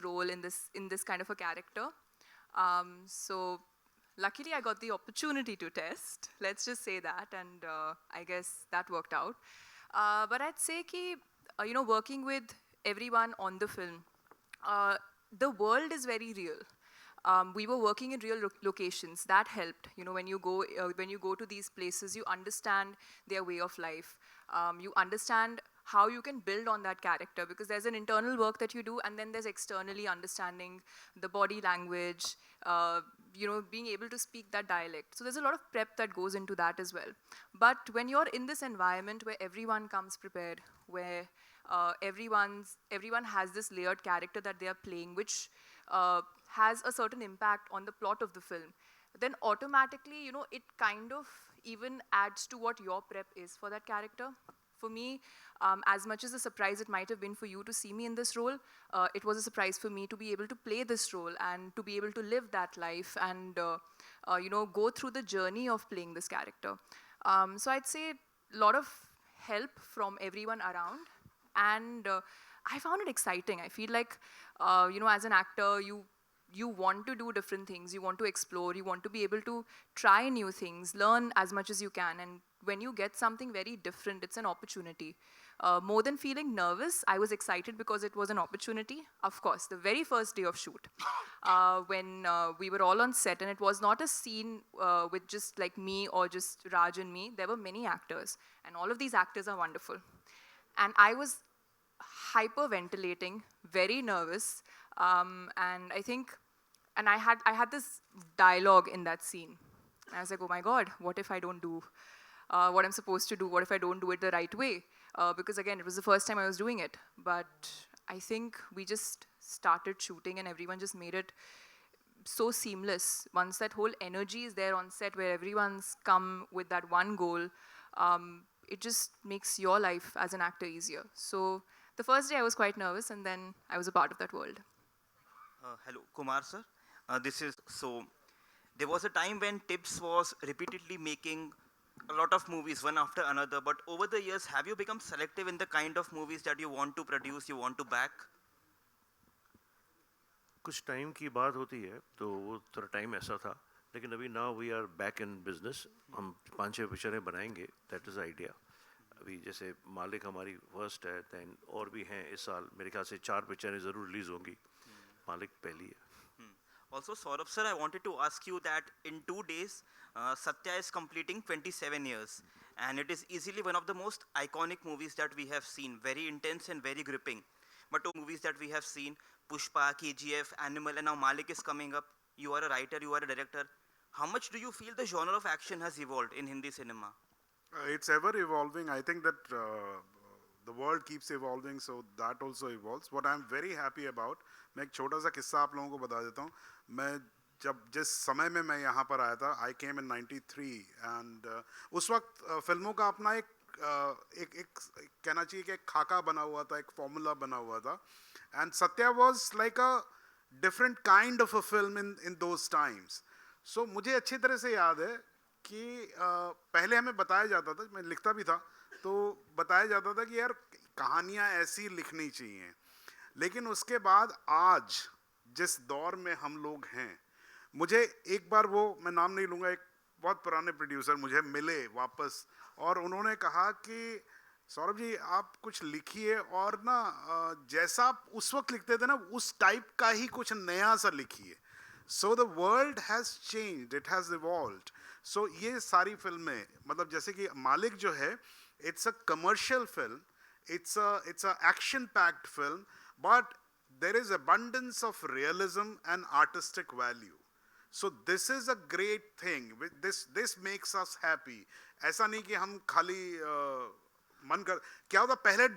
role, in this kind of a character. So luckily, I got the opportunity to test. Let's just say that, and I guess that worked out. But I'd say कि, working with everyone on the film, the world is very real. We were working in real locations. That helped. When you go to these places, you understand their way of life. You understand how you can build on that character, because there's an internal work that you do, and then there's externally understanding the body language, being able to speak that dialect. So there's a lot of prep that goes into that as well. But when you're in this environment where everyone comes prepared, where everyone has this layered character that they are playing, which has a certain impact on the plot of the film, then automatically, it kind of even adds to what your prep is for that character. For me, as much as a surprise it might have been for you to see me in this role, it was a surprise for me to be able to play this role and to be able to live that life and go through the journey of playing this character. So I'd say a lot of help from everyone around, and I found it exciting. I feel like, as an actor, you want to do different things, you want to explore, you want to be able to try new things, learn as much as you can, and when you get something very different, it's an opportunity. More than feeling nervous, I was excited because it was an opportunity. Of course, the very first day of shoot, when we were all on set, and it was not a scene with just like me or just Raj and me, there were many actors, and all of these actors are wonderful. And I was hyperventilating, very nervous, and I had this dialogue in that scene. And I was like, oh my God, what if I don't do what I'm supposed to do? What if I don't do it the right way? Because again, it was the first time I was doing it. But I think we just started shooting and everyone just made it so seamless. Once that whole energy is there on set where everyone's come with that one goal, it just makes your life as an actor easier. So the first day I was quite nervous, and then I was a part of that world. Hello, Kumar sir. There was a time when Tips was repeatedly making a lot of movies one after another, but over the years, have you become selective in the kind of movies that you want to produce, you want to back? कुछ time की बात होती है तो वो थोड़ा time ऐसा था, लेकिन अभी now we are back in business. हम 5-6 पिक्चरें बनाएंगे, दैट इज़ आइडिया. अभी जैसे मालिक हमारी फर्स्ट है, दैन और भी हैं इस साल. मेरे ख्याल से 4 पिक्चरें ज़रूर रिलीज़ होंगी. मालिक पहली है. Also, Saurabh sir, I wanted to ask you that in 2 days, Satya is completing 27 years. And it is easily one of the most iconic movies that we have seen. Very intense and very gripping. But movies that we have seen, Pushpa, KGF, Animal, and now Malik is coming up. You are a writer, you are a director. How much do you feel the genre of action has evolved in Hindi cinema? It's ever evolving. I think that the world keeps evolving, so that also evolves. What I'm very happy about, मैं एक छोटा सा किस्सा आप लोगों को बता देता हूँ. मैं जिस समय में मैं यहाँ पर आया था, I came in 93, and उस वक्त फिल्मों का अपना एक कहना चाहिए कि एक खाका बना हुआ था, एक फॉर्मूला बना हुआ था. And Satya was like a different kind of a film in those times. So मुझे अच्छी तरह से याद है कि पहले हमें बताया जाता था, मैं लिखता भी था, तो बताया जाता था कि यार कहानियाँ ऐसी लिखनी चाहिए. लेकिन उसके बाद आज जिस दौर में हम लोग हैं, मुझे एक बार वो, मैं नाम नहीं लूँगा, एक बहुत पुराने प्रोड्यूसर मुझे मिले वापस, और उन्होंने कहा कि सौरभ जी आप कुछ लिखिए, और ना जैसा आप उस वक्त लिखते थे ना, उस टाइप का ही कुछ नया सा लिखिए. So the world has changed, it has evolved. So ये सारी फिल्में, मतलब जैसे कि मालिक जो है, it's a commercial film, it's a action packed film, but there is abundance of realism and artistic value. So this is a great thing. This makes us happy. ऐसा नहीं कि हम खाली मन कर, क्या होता, पहले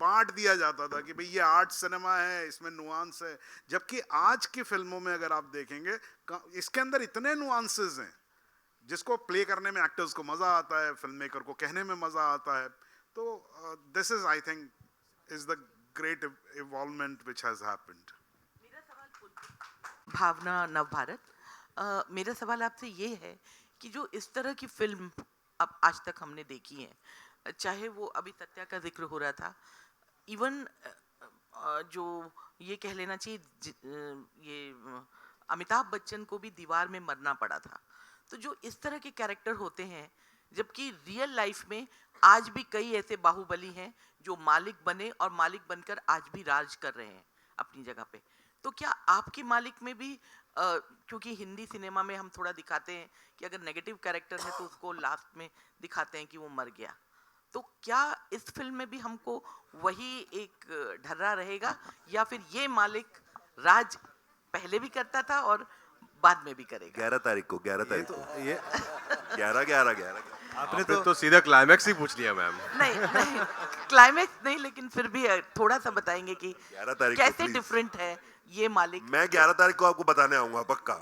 बांट दिया जाता था कि भाई ये आर्ट सिनेमा है, इसमें नुआंस है, जबकि आज की फिल्मों में अगर आप देखेंगे, इसके अंदर इतने नुआंसेस हैं जिसको प्ले करने में एक्टर्स को मज़ा आता है, फिल्म मेकर को कहने में मज़ा आता है. तो this is, I think, is the great involvement which has happened. Bhavna Nav Bharat, मेरा सवाल आपसे ये है कि जो इस तरह की फिल्म अब आज तक हमने देखी है, चाहे वो अभी सत्या का जिक्र हो रहा था, इवन जो ये कह लेना चाहिए, ये अमिताभ बच्चन को भी दीवार में मरना पड़ा था। तो जो इस तरह के कैरेक्टर होते हैं, जबकि रियल लाइफ में आज भी कई ऐसे बाहुबली हैं जो मालिक बने और मालिक बनकर आज भी राज कर रहे हैं अपनी जगह पे। तो क्या आपके मालिक में भी क्योंकि हिंदी सिनेमा में हम थोड़ा दिखाते हैं कि अगर नेगेटिव कैरेक्टर है तो उसको लास्ट में दिखाते हैं कि वो मर गया, तो क्या इस फिल्म में भी हमको वही एक ढर्रा रहेगा, या फिर ये मालिक राज पहले भी करता था और बाद में भी करेगा? 11 तारीख को 11 तारीख को ये 11 आपने तो सीधा क्लाइमैक्स ही पूछ लिया मैम। नहीं क्लाइमैक्स नहीं, लेकिन फिर भी थोड़ा सा बताएंगे कि 11 तारीख को कैसे please। डिफरेंट है ये मालिक। मैं 11 तारीख को आपको बताने आऊंगा पक्का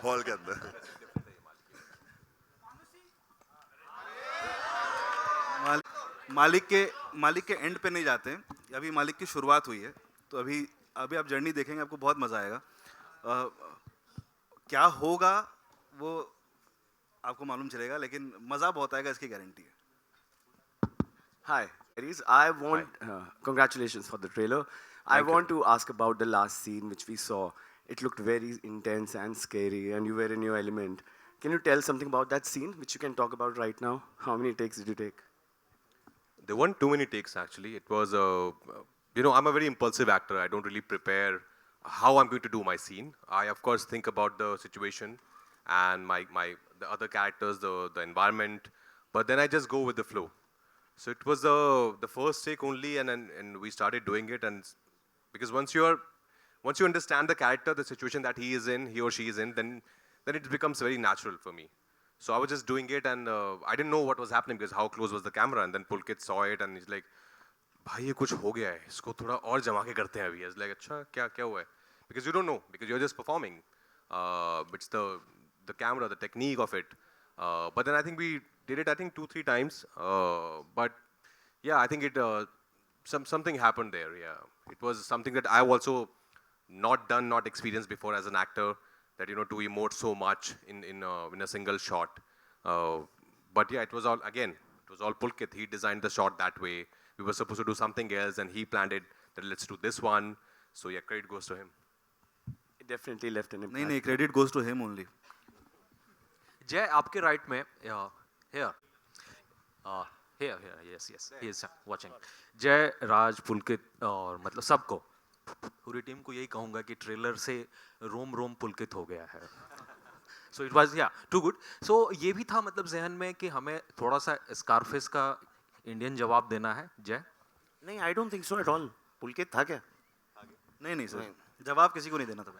हॉल के अंदर। मालिक के एंड पे नहीं जाते हैं, अभी मालिक की शुरुआत हुई है, तो अभी आप जर्नी देखेंगे, आपको बहुत मज़ा आएगा। क्या होगा वो आपको मालूम चलेगा, लेकिन मज़ा बहुत आएगा, इसकी गारंटी है। Hi, Aries. I want congratulations for the trailer. I want to ask about the last scene which we saw. It looked very intense and scary, and you were in your element. Can you tell something about that scene, which you can talk about right now? How many takes did you take? There weren't too many takes actually. It was I'm a very impulsive actor. I don't really prepare how I'm going to do my scene. I of course think about the situation and the other characters, the environment, but then I just go with the flow. So it was the first take only, and we started doing it, and because once you understand the character, the situation that he or she is in, then it becomes very natural for me. So I was just doing it, and I didn't know what was happening because how close was the camera, and then Pulkit saw it, and he's like, भाई ये कुछ हो गया है, इसको थोड़ा और जमा के करते हैं अभी. I was like, अच्छा क्या हुआ है? Because you don't know, because you're just performing. It's the camera, the technique of it. But then I think we did it, I think 2-3 times. But yeah, I think something happened there. Yeah, it was something that I've also not experienced before as an actor. That to emote so much in a single shot. But yeah, it was all Pulkit. He designed the shot that way. We were supposed to do something else, and he planned it that let's do this one. So yeah, credit goes to him. It definitely left an impact. नहीं, credit goes to him only. जय आपके right में here yes he is watching. जय, राज, पुलकित और मतलब सबको, पूरी team को यही कहूँगा कि ट्रेलर से रोम पुलकित हो गया है. So it was too good. So ये भी था मतलब जहन में कि हमें थोड़ा सा स्कारफेस का इंडियन जवाब देना है. जय नहीं, I don't think so at all. पुलकित था क्या? नहीं सर, जवाब किसी को नहीं देना था.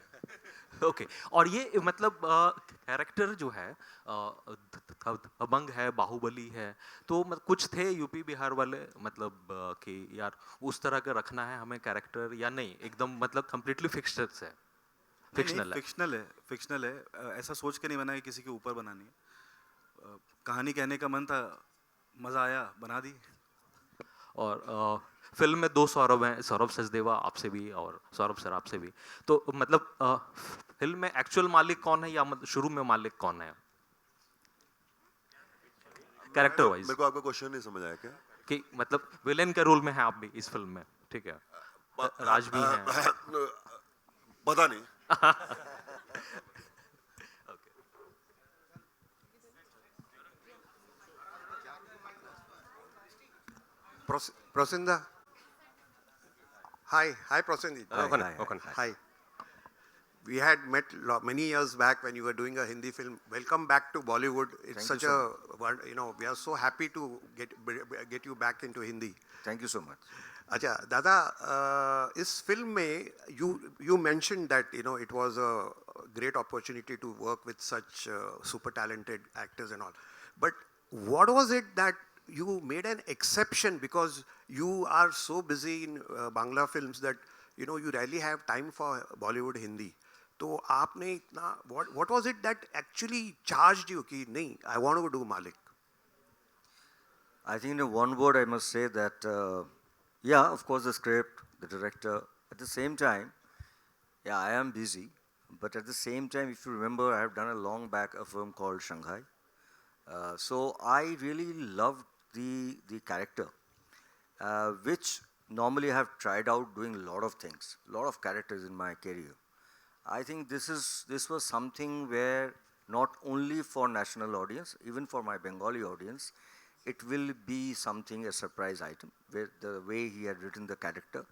ओके और ये मतलब कैरेक्टर जो है दबंग है, बाहुबली है, तो मतलब कुछ थे यूपी बिहार वाले मतलब कि यार उस तरह का रखना है हमें कैरेक्टर, या नहीं एकदम मतलब कंप्लीटली फिक्शनल है. ऐसा सोच के नहीं बना कि किसी के ऊपर बनानी है. कहानी कहने का मन था, मज़ा आया, बना दी. और फिल्म में 2 सौरभ हैं, सौरभ सचदेवा आपसे भी और सौरभ सर आपसे भी. तो मतलब फिल्म में एक्चुअल मालिक कौन है, या मतलब शुरू में मालिक कौन है कैरेक्टर वाइज? मेरे को आपका क्वेश्चन नहीं समझ आया क्या? कि मतलब विलेन के रोल में है आप भी इस फिल्म में, ठीक है? राज भी है. पता नहीं. Prasinda. Hi, Prasinda. Hi. We had met many years back when you were doing a Hindi film. Welcome back to Bollywood. It's Thank such you we are so happy to get you back into Hindi. Thank you so much. अच्छा दादा, इस film में you mentioned that it was a great opportunity to work with such super talented actors and all. But what was it that you made an exception, because you are so busy in Bangla films that you rarely have time for Bollywood Hindi. तो आपने इतना what was it that actually charged you कि नहीं, I want to do Malik? I think in one word I must say that of course the script, the director. At the same time, I am busy, but at the same time, if you remember, I have done a long back a film called Shanghai. So I really loved the character, which normally I have tried out doing a lot of things, a lot of characters in my career. I think this was something where not only for national audience, even for my Bengali audience, it will be something, a surprise item, where the way he had written the character.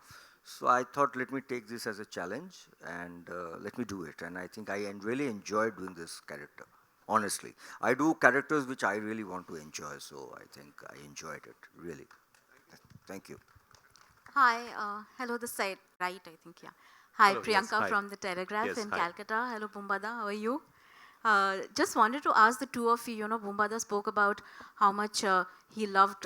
So I thought, let me take this as a challenge and let me do it. And I think I really enjoyed doing this character, honestly. I do characters which I really want to enjoy, so I think I enjoyed it, really. Thank you. Hi, hello, this side, right, I think, yeah. Hi, Hello, yes, Priyanka hi. from The Telegraph Yes, in hi. Calcutta. Hello, Bumbada, how are you? Just wanted to ask the two of you, Bumbada spoke about how much he loved,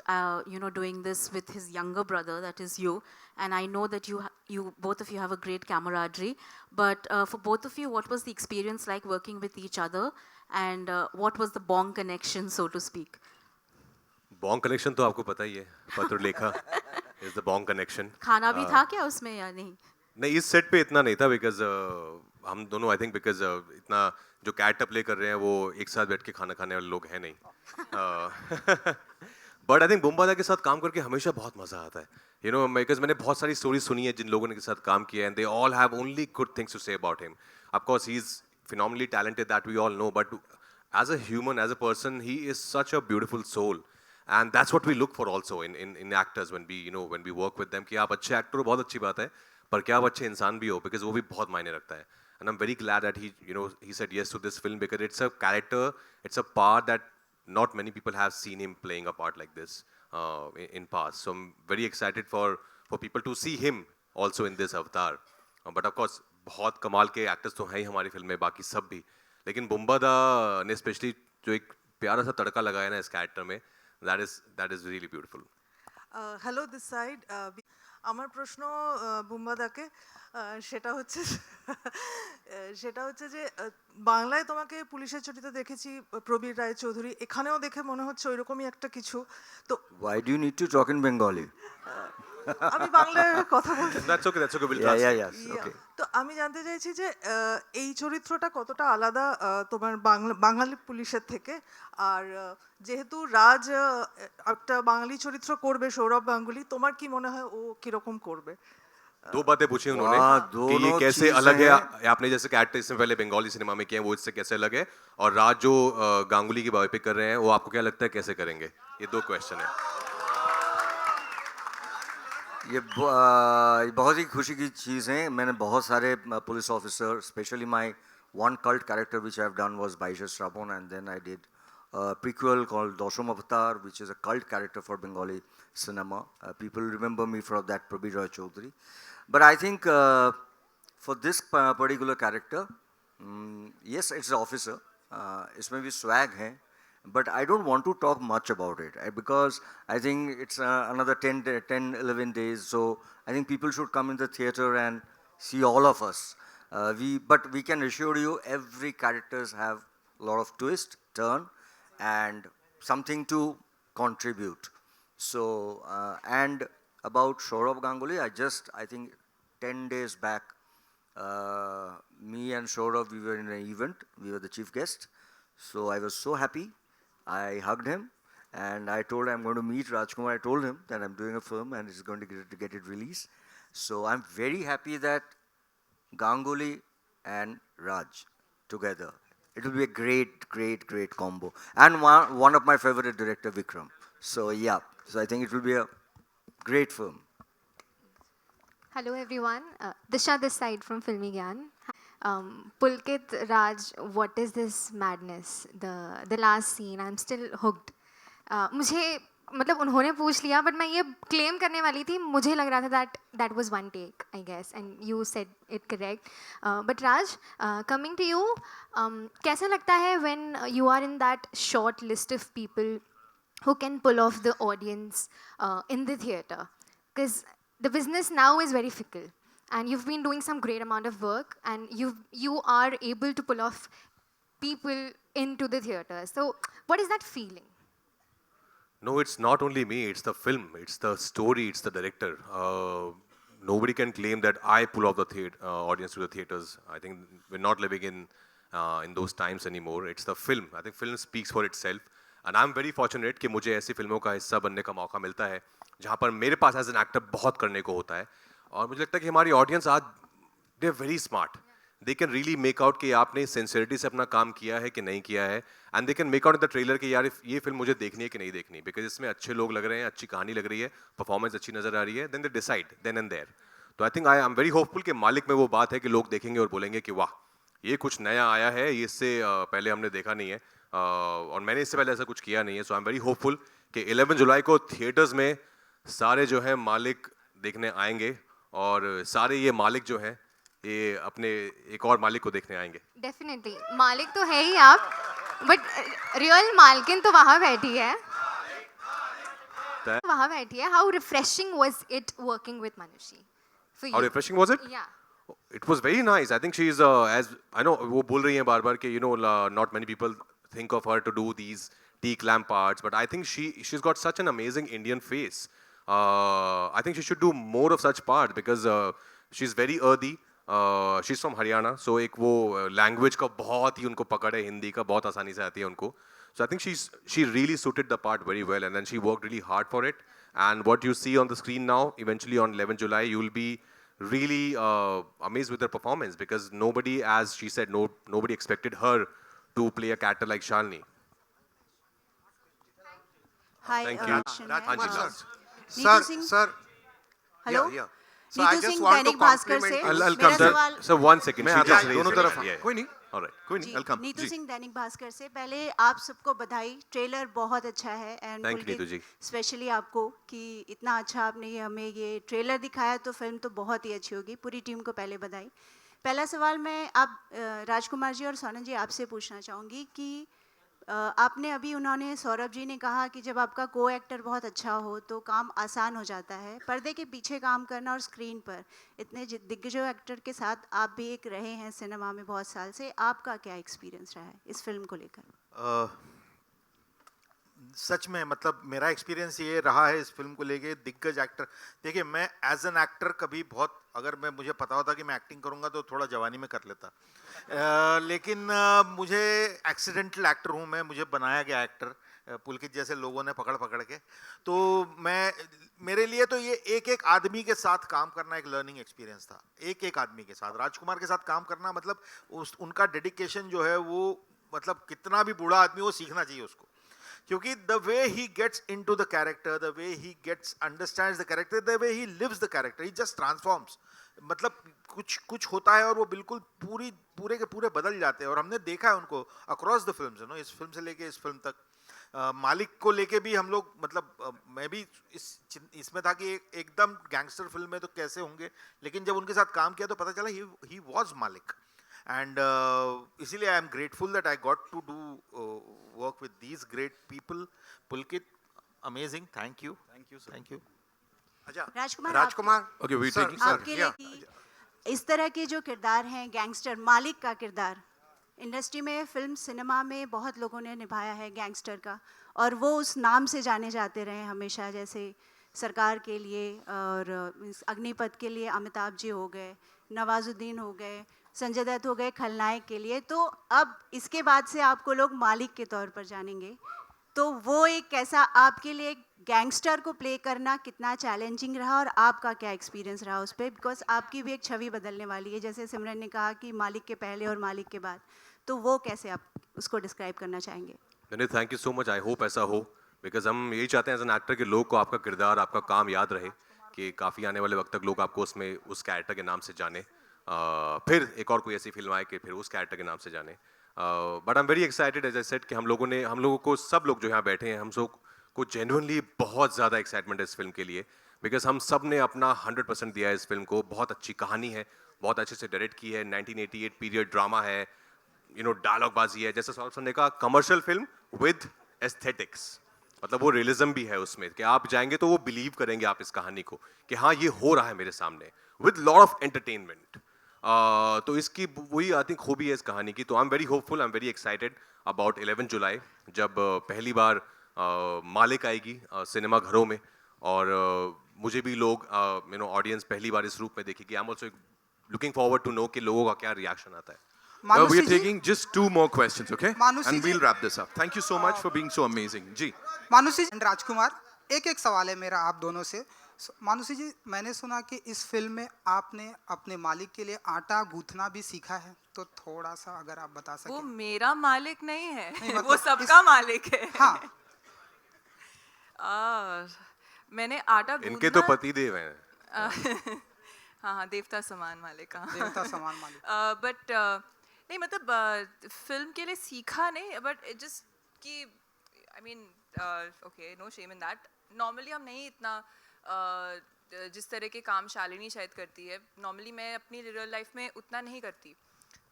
doing this with his younger brother, that is you. And I know that you both of you have a great camaraderie. But for both of you, what was the experience like working with each other? And what was the bond connection, so to speak? Bong connection तो आपको पता ही है, पत्र लेखा is the Bong connection. खाना भी था क्या उसमें या नहीं? नहीं, इस सेट पे इतना नहीं था बिकॉज हम दोनों आई थिंक बिकॉज इतना जो कैरेक्टर प्ले कर रहे हैं वो एक साथ बैठ के खाना खाने वाले लोग हैं नहीं. बट आई थिंक बुम्बादा के साथ काम करके हमेशा बहुत मजा आता है. बिकॉज मैंने बहुत सारी स्टोरी सुनी है जिन लोगों ने के साथ काम किया and they all have only good things to say about him. Of course he is phenomenally talented, that we all know, but as a human, as a person, he is such a beautiful soul. And that's what we look for also in actors when we work with them. कि आप अच्छे actor हो बहुत अच्छी बात है, पर क्या आप अच्छे इंसान भी हो, because वो भी बहुत मायने रखता है. And I'm very glad that he said yes to this film because it's a character, it's a part that not many people have seen him playing a part like this in past. So I'm very excited for people to see him also in this avatar. But of course बहुत कमाल के actors तो हैं ही हमारी film में, बाकी सब भी. लेकिन बुम्बादा ने स्पेशली जो एक प्यारा सा तड़का लगाया ना इस कैरेक्टर में, that is really beautiful. Hello this side আমার প্রশ্ন বুম্বাদাকে সেটা হচ্ছে যে বাংলায় তোমাকে পুলিশের চরিত্রে দেখেছি প্রবীর রায়চৌধুরী, এখানেও দেখে মনে হচ্ছে ওইরকমই একটা কিছু. তো Why do you need to talk in Bengali? আমি বাংলায় কথা বলছি. That's okay, we'll Yeah, translate. yes, okay. তো আমি জানতে চাইছি যে এই চরিত্রটা কতটা আলাদা তোমার বাঙালি পুলিশের থেকে, আর যেহেতু রাজ একটা বাঙালি চরিত্র করবে সৌরভ গাঙ্গুলি, তোমার কি মনে হয় ও কিরকম করবে? दो बातें पूछी उन्होंने वाह, कि दोनों ये कैसे चीज़ें अलग है. हैं. आपने जैसे कैरेक्टर इससे पहले बंगाली सिनेमा में किए हैं वो इससे कैसे अलग है, और राज जो गांगुली की बायोपिक कर रहे हैं वो आपको क्या लगता है कैसे करेंगे? ये दो क्वेश्चन है. ये बहुत ही खुशी की चीज़ है. मैंने बहुत सारे police officer, specially my one cult character which I have done was बाइशर Shravan, and then I did prequel called Dosham Avatar, which is a cult character for Bengali cinema. People remember me for that, Prabir Roy Chaudhary. But I think for this particular character, yes, it's an officer. इसमें भी swag है. But I don't want to talk much about it because I think it's another 10-11 days. So I think people should come in the theater and see all of us. But we can assure you every characters have a lot of twist, turn, and something to contribute. So, and about Saurabh Ganguly, I think 10 days back, me and Saurabh, we were in an event. We were the chief guest. So I was so happy. I hugged him and I told him I'm going to meet Rajkumar. I told him that I'm doing a film and he's going to get it released. So I'm very happy that Ganguly and Raj together. It will be a great combo. And one of my favorite director, Vikram. So yeah, so I think it will be a great film. Hello everyone, Disha this side from Filmy Gyan. Pulkit, Raj, what is this madness? The last scene, I'm still hooked. मुझे मतलब उन्होंने पूछ लिया, but मैं ये claim करने वाली थी, मुझे लग रहा था that was one take, I guess, and you said it correct. But Raj, coming to you, कैसा लगता है when you are in that short list of people who can pull off the audience in the theater? Because the business now is very fickle, and you've been doing some great amount of work, and you are able to pull off people into the theater. So what is that feeling? No, it's not only me, it's the film, it's the story, it's the director. Nobody can claim that I pull off the audience to the theaters. I think we're not living in those times anymore. It's the film. I think film speaks for itself. And I'm very fortunate कि मुझे ऐसी फिल्मों का हिस्सा बनने का मौका मिलता है जहाँ पर मेरे पास एज एन एक्टर बहुत करने को होता है. और मुझे लगता है कि हमारी ऑडियंस आज, they're very smart. They can really make out कि आपने सिंसियरिटी से अपना काम किया है कि नहीं किया है, and they can make out in the trailer कि यार ये फिल्म मुझे देखनी है कि नहीं देखनी, बिकॉज इसमें अच्छे लोग लग रहे हैं, अच्छी कहानी लग रही है, परफॉर्मेंस अच्छी नजर आ रही है, then they decide then and there. तो I think I am very hopeful कि मालिक में वो बात है कि लोग देखेंगे और बोलेंगे कि वाह ये कुछ नया आया है, ये इससे पहले हमने देखा नहीं है, और मैंने इससे पहले ऐसा कुछ किया नहीं है. सो आई एम वेरी होपफुल कि 11 जुलाई को थिएटर्स में सारे जो है मालिक देखने आएंगे, और सारे ये मालिक जो हैं ये अपने एक और मालिक को देखने आएंगे. डेफिनेटली मालिक तो है ही आप, बट रियल मालकिन तो वहाँ बैठी है. वहाँ बैठी है. How refreshing was it working with Manushi? How refreshing was it? Yeah. It was very nice. I think she is as I know वो बोल रही हैं बार-बार कि not many people think of her to do these tea lamp parts, but I think she's got such an amazing Indian face. I think she should do more of such parts because she's very earthy. She's from Haryana, so एक वो language का बहुत ही उनको पकड़ है, हिंदी का बहुत आसानी से आती है उनको. So I think she really suited the part very well, and then she worked really hard for it. And what you see on the screen now, eventually on 11 July, you will be really amazed with her performance, because nobody, as she said, nobody expected her to play a character like Shalini. Hi, Thank you. Sir. Hello. Yeah. So I just want to compliment. I'll come. Sir, 1 second. She just raised दोनों her तरफ. hand. Yeah. कोई नहीं, All right. कोई नहीं, I'll come. Neetu जी. सिंह दैनिक भास्कर से पहले आप सबको बधाई. ट्रेलर बहुत अच्छा है and Thank you, Neetu ji. Specially आपको कि इतना अच्छा आपने हमें ये ट्रेलर दिखाया, तो फिल्म तो बहुत ही अच्छी होगी. पूरी टीम को पहले बधाई. पहला सवाल मैं आप राजकुमार जी और सोनम जी आपसे पूछना चाहूँगी कि आपने अभी उन्होंने सौरभ जी ने कहा कि जब आपका को एक्टर बहुत अच्छा हो तो काम आसान हो जाता है. पर्दे के पीछे काम करना और स्क्रीन पर इतने दिग्गजों एक्टर के साथ आप भी एक रहे हैं सिनेमा में बहुत साल से, आपका क्या एक्सपीरियंस रहा है इस फिल्म को लेकर? सच में मतलब मेरा एक्सपीरियंस ये रहा है इस फिल्म को लेके. दिग्गज एक्टर, देखिए मैं एज एन एक्टर कभी बहुत, अगर मुझे पता होता कि मैं एक्टिंग करूंगा तो थोड़ा जवानी में कर लेता, लेकिन मुझे एक्सीडेंटल एक्टर हूँ मैं. मुझे बनाया गया एक्टर पुलकित जैसे लोगों ने पकड़ पकड़ के. तो मेरे लिए तो ये एक एक आदमी के साथ काम करना एक लर्निंग एक्सपीरियंस था. एक एक आदमी के साथ, राजकुमार के साथ काम करना मतलब उनका डेडिकेशन जो है वो, मतलब कितना भी बूढ़ा आदमी वो सीखना चाहिए उसको, क्योंकि the way he gets into the character, the way he gets understands the character, the way he lives the character, he just transforms. मतलब कुछ होता है और वो बिल्कुल पूरे के पूरे बदल जाते हैं. और हमने देखा है उनको अक्रॉस द फिल्म्स, इस फिल्म से लेके इस फिल्म तक. मालिक को लेके भी हम लोग, मतलब मैं भी इसमें था कि एकदम गैंगस्टर फिल्म में तो कैसे होंगे, लेकिन जब उनके साथ काम किया तो पता चला ही वाज मालिक. And इसीलिए I am grateful that I got to do work with these great people. Pulkit, amazing. Thank you. Sir. Thank you. Rajkumar Okay, we taking आपके लिए कि इस तरह के जो किरदार हैं, गैंगस्टर मालिक का किरदार इंडस्ट्री में, फिल्म सिनेमा में बहुत लोगों ने निभाया है गैंगस्टर का, और वो उस नाम से जाने जाते रहे हमेशा. जैसे सरकार के लिए और अग्निपथ के लिए अमिताभ जी हो गए, नवाजुद्दीन हो गए, संजय दत्त हो गए खलनायक के लिए. तो अब इसके बाद से आपको लोग मालिक के तौर पर जानेंगे. तो वो एक कैसा आपके लिए गैंगस्टर को प्ले करना कितना चैलेंजिंग रहा, और आपका क्या एक्सपीरियंस रहा उस पर? बिकॉज आपकी भी एक छवि बदलने वाली है, जैसे सिमरन ने कहा कि मालिक के पहले और मालिक के बाद. तो वो कैसे आप उसको डिस्क्राइब करना चाहेंगे? Thank you so much. I hope ऐसा हो, बिकॉज हम यही चाहते हैं एज एन एक्टर कि लोग को आपका किरदार, आपका काम याद रहे, कि काफ़ी आने वाले वक्त तक लोग आपको उसमें उस कैरेक्टर के नाम से जाने, फिर एक और कोई ऐसी फिल्म आए कि फिर उस कैरेक्टर के नाम से जाने. But I am very excited as I said कि हम लोगों को सब लोग जो यहाँ बैठे हैं, हम सब को जेन्युइनली बहुत ज़्यादा एक्साइटमेंट है इस फिल्म के लिए, बिकॉज हम सब ने अपना 100% दिया है इस फिल्म को. बहुत अच्छी कहानी है, बहुत अच्छे से डायरेक्ट की है, 1988 पीरियड ड्रामा है, डायलॉगबाजी है, जैसे सौरभ सर ने कहा, कमर्शियल फिल्म विद एस्थेटिक्स. मतलब वो रियलिज्म भी है उसमें कि आप जाएंगे तो वो बिलीव करेंगे आप इस कहानी को कि हाँ ये हो रहा है मेरे सामने, विद लॉट ऑफ एंटरटेनमेंट. तो इसकी वही आई थिंक खूबी है इस कहानी की. तो आई am very hopeful, I am very excited about 11 जुलाई, जब पहली बार मालिक आएगी सिनेमा घरों में, और मुझे भी लोग ऑडियंस पहली बार इस रूप में देखेगी. I am also looking forward to know कि लोगों का क्या रिएक्शन आता है. We are taking just 2 more questions, okay? Manushi And ji. we'll wrap this up. Thank you so much for being so amazing. जी. मानुषी राजकुमार, एक सवाल है मेरा आप दोनों से. मानुषी जी, मैंने सुना कि इस फिल्म में आपने अपने मालिक के लिए आटा गूंथना भी सीखा है, तो थोड़ा सा अगर आप बता सकें। वो मेरा मालिक नहीं है, मतलब वो सबका मालिक है। हाँ। मैंने आटा इनके तो पति देव हैं। हाँ, देवता समान मालिक। देवता समान मालिक। बट नहीं, मतलब फिल्म के लिए सीखा नहीं, बट जस्ट कि I mean okay, no shame in that. Normally हम नहीं इतना जिस तरह के काम शालिनी शायद करती है, नॉर्मली मैं अपनी रियल लाइफ में उतना नहीं करती।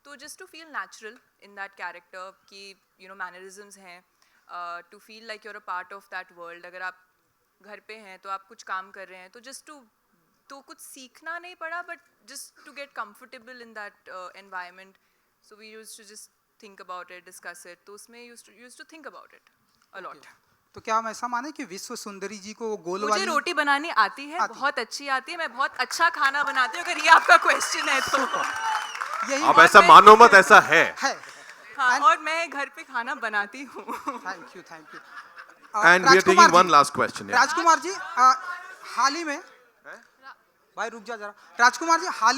तो just to feel natural in that character कि यू नो मैनरिज्म्स हैं, to feel like you're a part of that world. अगर आप घर पे हैं तो आप कुछ काम कर रहे हैं, तो जस्ट टू तो कुछ सीखना नहीं पड़ा, but just to get comfortable in that environment. So we used to just think about it, discuss it. तो उसमें used to think about it a lot. तो क्या हम ऐसा माने कि विश्व सुंदरी जी को वो गोल मुझे वाली रोटी बनानी आती है, बहुत अच्छी आती है, मैं बहुत अच्छा खाना बनाती हूँ, अगर ये आपका क्वेश्चन है तो। यही आप ऐसा मानो मत, ऐसा है। हाँ, और मैं घर पे खाना बनाती हूँ। Thank you. And we are taking one last question. Yeah. Rajkumar ji, हाल ही में भाई रुक जा जरा। राजकुमार जी, हाल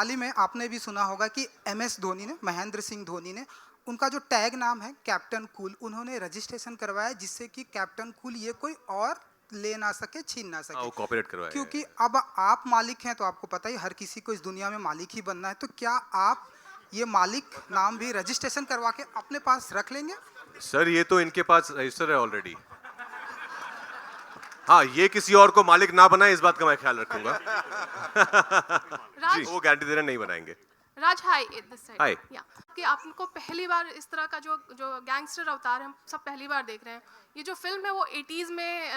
ही में आपने भी सुना होगा कि MS धोनी ने, महेंद्र सिंह धोनी ने, उनका जो टैग नाम है कैप्टन कूल, उन्होंने रजिस्ट्रेशन करवाया जिससे कि कैप्टन कूल ये कोई और ले ना सके, छीन ना सके। कॉपीराइट करवाया। क्योंकि अब आप मालिक हैं तो आपको पता ही हर किसी को इस दुनिया में मालिक ही बनना है। तो क्या आप ये मालिक नाम भी रजिस्ट्रेशन करवा के अपने पास रख लेंगे? सर, ये तो इनके पास रजिस्टर है ऑलरेडी। हाँ, ये किसी और को मालिक ना बनाए, इस बात का मैं ख्याल रखूंगा। जी, वो गारंटी दे रहे नहीं बनाएंगे। राज, हाय दिस साइड। हाय। या कि आपको पहली बार इस तरह का जो गैंगस्टर अवतार हम सब पहली बार देख रहे हैं। ये जो फिल्म है वो 80s में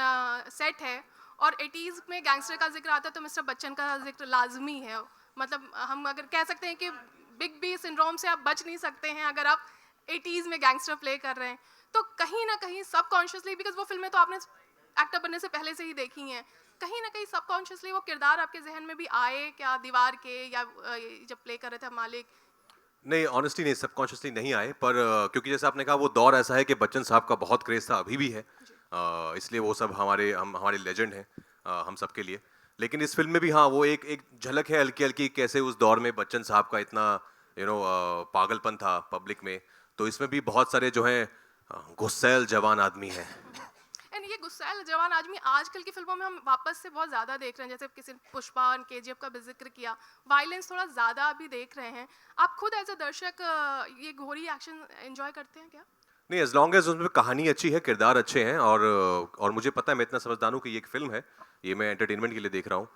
सेट है, और 80s में गैंगस्टर का जिक्र आता है तो मिस्टर बच्चन का जिक्र लाजमी है। मतलब हम अगर कह सकते हैं कि बिग बी सिंड्रोम से आप बच नहीं सकते हैं अगर आप 80s में गैंगस्टर प्ले कर रहे हैं। तो कहीं ना कहीं सबकॉन्शियसली, बिकॉज वो फिल्में तो आपने एक्टर बनने से पहले से ही देखी हैं, कहीं ना कहीं सबकॉन्शियसली वो किरदार आपके जहन में भी आए क्या, दीवार के, या जब प्ले कर रहे थे मालिक? नहीं, ऑनेस्टली नहीं, सबकॉन्शियसली नहीं आए, पर क्योंकि जैसे आपने कहा वो दौर ऐसा है कि बच्चन साहब का बहुत क्रेज था, अभी भी है, इसलिए वो सब हमारे लेजेंड हैं हम सब के लिए। लेकिन इस फिल्म में भी हाँ, वो एक झलक है हल्की हल्की, कैसे उस दौर में बच्चन साहब का इतना पागलपन था पब्लिक में। तो इसमें भी बहुत सारे जो हैं गुस्सैल जवान आदमी हैं। एंड ये गुस्सैल जवान आदमी आजकल की फिल्मों में हम वापस से बहुत ज़्यादा देख रहे हैं। जैसे किसी पुष्पा और KGF का भी जिक्र किया, वायलेंस थोड़ा ज़्यादा अभी देख रहे हैं। आप खुद एज अ दर्शक ये घोरी एक्शन एंजॉय करते हैं क्या? नहीं, एज लॉन्ग एज उसमें कहानी अच्छी है, किरदार अच्छे हैं, और मुझे पता है, मैं इतना समझदार हूँ कि ये एक फिल्म है, ये मैं एंटरटेनमेंट के लिए देख रहा हूँ।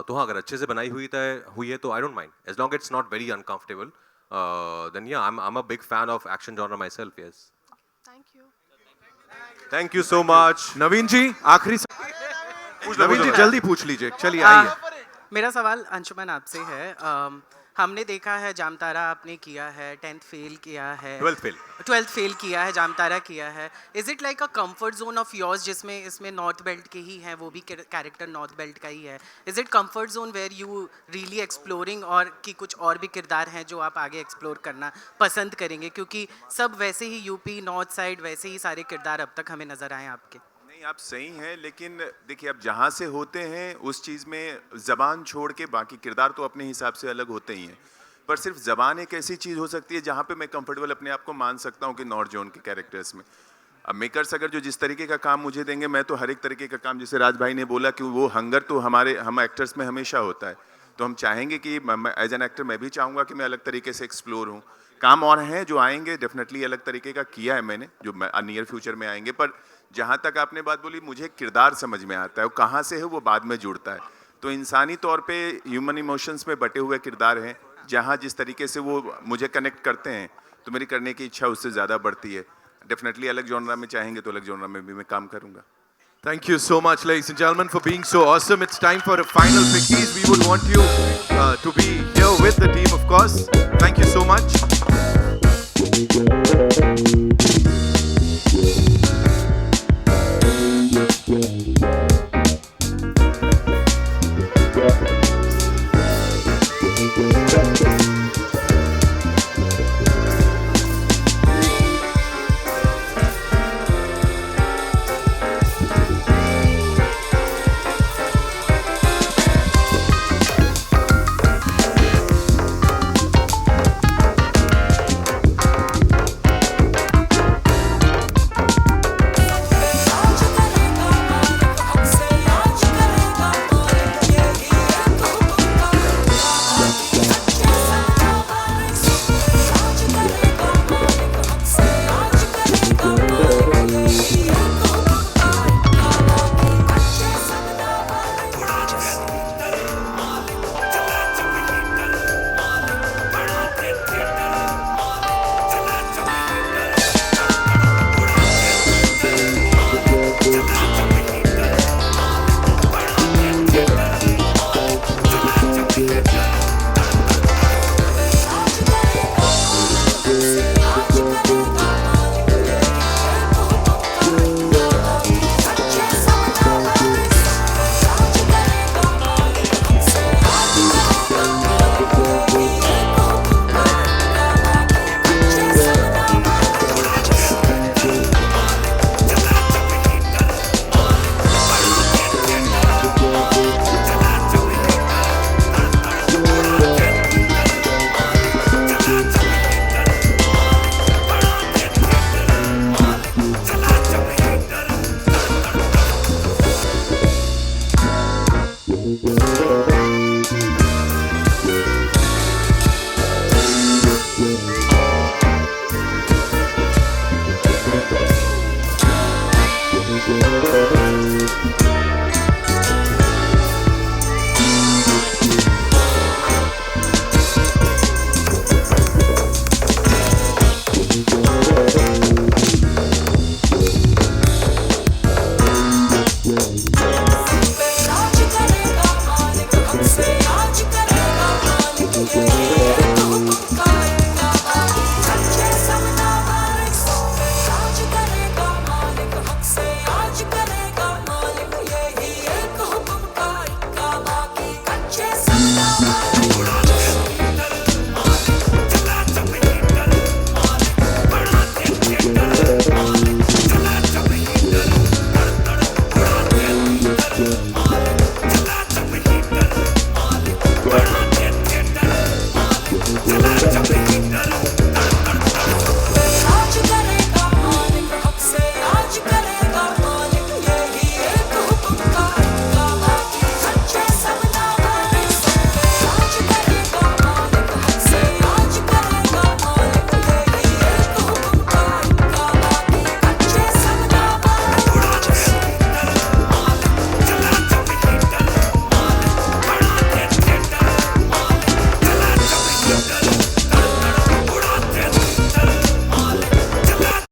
तो हाँ, अगर अच्छे से बनाई हुई है तो I don't mind, as long it's not very uncomfortable, then yeah I am a big fan of action genre myself. Yes, thank you so much. Naveen ji, आखिरी नवीन जी जल्दी पूछ लीजिए, चलिए आइए। मेरा सवाल अंशुमन आपसे है। हमने देखा है जामतारा आपने किया है, 10th फेल किया है, 12th फेल किया है, जामतारा किया है। Is it like a comfort zone of yours, जिसमें इसमें नॉर्थ बेल्ट के ही हैं, वो भी कैरेक्टर नॉर्थ बेल्ट का ही है? Is it comfort zone where you really exploring, और कि कुछ और भी किरदार हैं जो आप आगे एक्सप्लोर करना पसंद करेंगे? क्योंकि सब वैसे ही यूपी नॉर्थ साइड वैसे ही सारे किरदार अब तक हमें नज़र आए आपके। आप सही हैं, लेकिन देखिए अब जहाँ से होते हैं उस चीज़ में ज़बान छोड़ के बाकी किरदार तो अपने हिसाब से अलग होते ही हैं, पर सिर्फ ज़बान एक ऐसी चीज़ हो सकती है जहाँ पे मैं कंफर्टेबल अपने आप को मान सकता हूँ कि नॉर्थ जोन के कैरेक्टर्स में। अब मेकर्स अगर जो जिस तरीके का काम मुझे देंगे, मैं तो हर एक तरीके का काम, जैसे राज भाई ने बोला कि वो हंगर तो हम एक्टर्स में हमेशा होता है, तो हम चाहेंगे कि एज एन एक्टर मैं भी चाहूँगा कि मैं अलग तरीके से एक्सप्लोर हूँ। काम और हैं जो आएंगे, डेफिनेटली अलग तरीके का किया है मैंने, जो नियर फ्यूचर में आएंगे। पर जहाँ तक आपने बात बोली, मुझे किरदार समझ में आता है, वो कहाँ से है वो बाद में जुड़ता है। तो इंसानी तौर पे ह्यूमन इमोशंस में बटे हुए किरदार हैं, जहाँ जिस तरीके से वो मुझे कनेक्ट करते हैं तो मेरी करने की इच्छा उससे ज़्यादा बढ़ती है। डेफिनेटली अलग जॉनरा में चाहेंगे तो अलग जॉनरा में भी मैं काम करूँगा। Thank you so much, ladies and gentlemen, for being so awesome. It's time for a final pickies. We would want you to be here with the team, of course. Thank you so much.